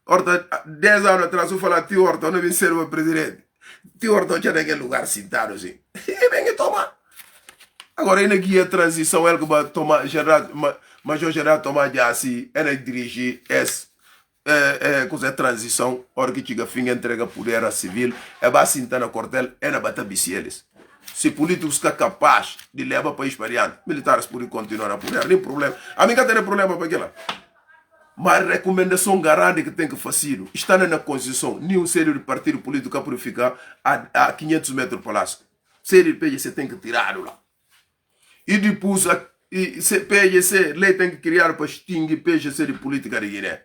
Horta 10 anos atrás eu falava, tio horta, não vem ser o presidente. Tio horta tinha naquele lugar sentado assim. E vem tomar. Agora, ele guia a transição, ele que vai tomar, Major Geral Tomás de assim, ele dirige essa transição, hora que chega a fim, entrega poder a civil, é vai sentar na quartel, é na bater bicieles. Se políticos estão capazes de levar o país para adiante, militares podem continuar a poder, nem problema. A mim não tem problema para aquilo. Mas a recomendação grande que tem que fazer está na Constituição. Nenhum sério de partido político pode ficar a 500 metros do palácio. Sério de PGC tem que tirar lá. E depois, PGC, lei tem que criar para extinguir PGC de política de Guiné.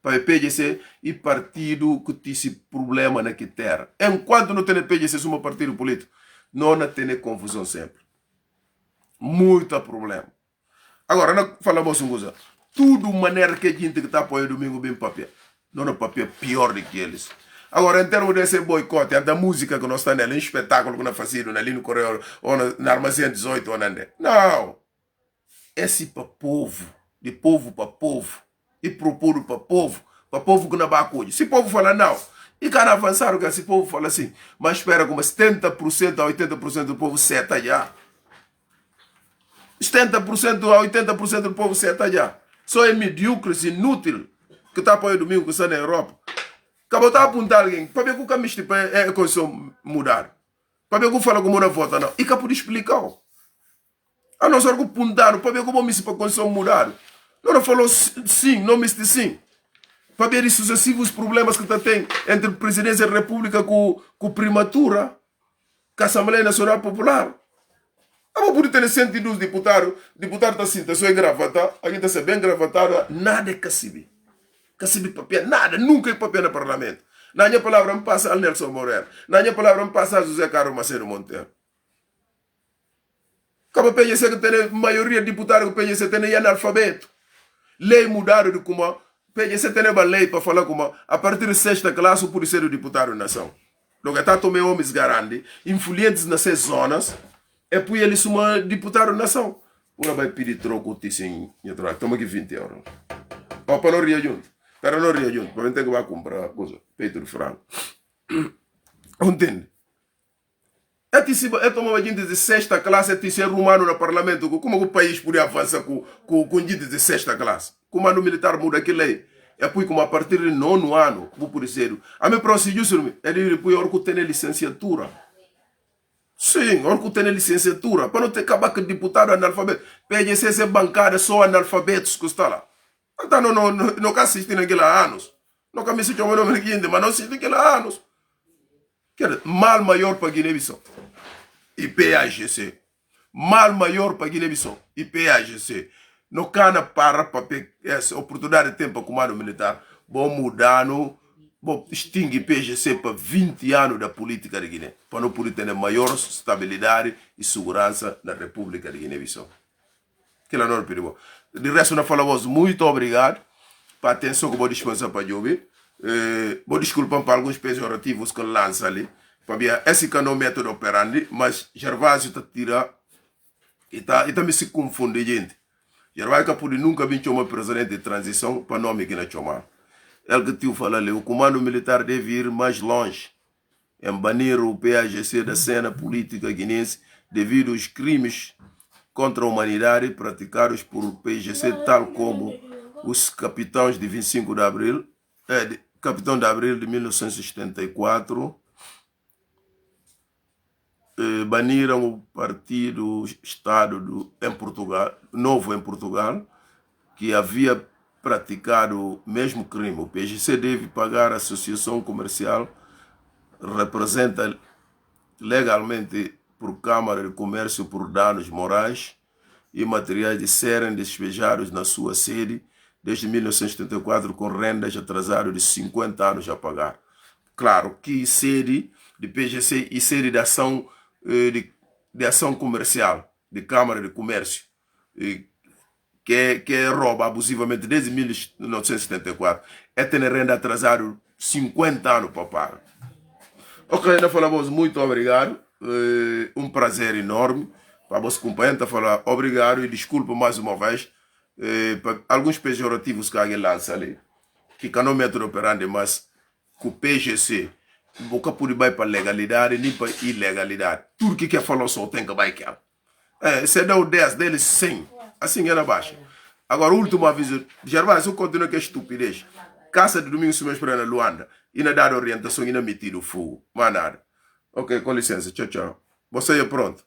Para PGC e partido que tem esse problema na terra. Enquanto não tem PGC, somos partido político. Não tem confusão sempre. Muito problema. Agora, não falamos uma coisa. Tudo maneira que a gente está apoiando domingo bem papel. Não é papel pior do que eles. Agora, em termos desse boicote, da música que nós estamos ali, um espetáculo que nós fazemos ali no Correio, ou na Armazém 18, ou não. Esse para povo, de povo para povo, e propor para povo que não vai acolher. Se o povo fala não, e cara avançar, que esse povo fala assim, mas espera como 70% a 80% do povo seta já. 70% a 80% do povo seta já. Só é medíocres, inútil, que está apoiando domingo que está na Europa. Acabou de apontar alguém, para ver que o caminho é a condição mudar. Para ver que fala como não vota, não. E que pode explicar. A não ser que apontaram, para ver como me se para a condição mudar. Não falou sim, não me disse sim. Para ver os sucessivos problemas que está tem entre a presidência da República com a primatura, com a Assembleia Nacional Popular. Ah, por ter 102 deputados está assim, está só gravata, aqui está bem gravatado, nada é cacibe. Cacibe papel, nada, nunca é papel no Parlamento. Na minha palavra me passa a Nelson Moreira, na minha palavra me passa a José Carlos Macedo Monteiro. Como PGC que tem a maioria de deputados que PGC tem analfabeto. Lei mudaram de como PGC tem uma lei para falar como a partir de sexta classe pode ser o deputado da nação. Logo está tomando homens grandes, influentes nessas zonas, e depois eles são deputado da nação. Ora vai pedir troco, assim, toma aqui 20 euros. Ó, para não rir junto. Para não rir junto, para ter que vai comprar coisa, peito de frango. Entende? É tomar gente de sexta classe, é ser rumano no parlamento. Como o país poderia avançar com gente de sexta classe? Comando militar muda aquela lei. E poi como a partir de 9º ano, vou por ser. A me prosseguiu sur é de poi orco tem licenciatura. Sim, orco tem licenciatura. Para não ter acabar com deputado analfabeto. PGC bancária só analfabetos que está lá. Então não assisti naquela anos. Não me assisti ao nome de mas não assisti naquela anos. Mal maior para Guiné-Bissau. E PAGC. Mal maior para Guiné-Bissau. E PAGC. No cana para essa oportunidade de tempo comando militar, vou mudar, vou extinguir PGC para 20 anos da política de Guiné, para não poder ter maior estabilidade e segurança na República de Guiné-Bissau. Que é não perigo. De resto, nós falamos muito obrigado para a atenção que vou dispensar para ouvir. Vou desculpar para alguns pejorativos que lança ali, para ver esse que é o método operandi, mas Gervásio está tirando e está me se confunde, gente. Gervásio Kapuri nunca vinha chamar presidente de transição para nome que não chamar. Ele que tio fala ali, o comando militar deve ir mais longe em banir o PAGC da cena política guinense devido aos crimes contra a humanidade praticados por o PAGC, tal como os capitães de 25 de abril, capitão de abril de 1974, baniram o partido Estado em Portugal, novo em Portugal, que havia praticado o mesmo crime. O PGC deve pagar a associação comercial, representa legalmente por Câmara de Comércio por danos morais e materiais de serem despejados na sua sede desde 1974 com rendas atrasadas de 50 anos a pagar. Claro que sede de PGC e sede de ação de ação comercial, de Câmara de Comércio, que rouba abusivamente desde 1974, é ter renda atrasado 50 anos para pagar. Ok, ainda falamos muito obrigado, um prazer enorme para você companheiro, falar obrigado e desculpa mais uma vez para alguns pejorativos que alguém lança ali, que não é método operandi, mas com o PGC, nunca pode ir para legalidade nem para ilegalidade. Tudo que quer falar só tem que vai que se dá o 10 deles 100, assim era baixo. Agora, o último aviso, Gervásio, eu continuo que é estupidez. Caça de domingo se para na Luanda e na dada orientação e na metido fogo. Mas nada. Ok, com licença, tchau, tchau. Você é pronto.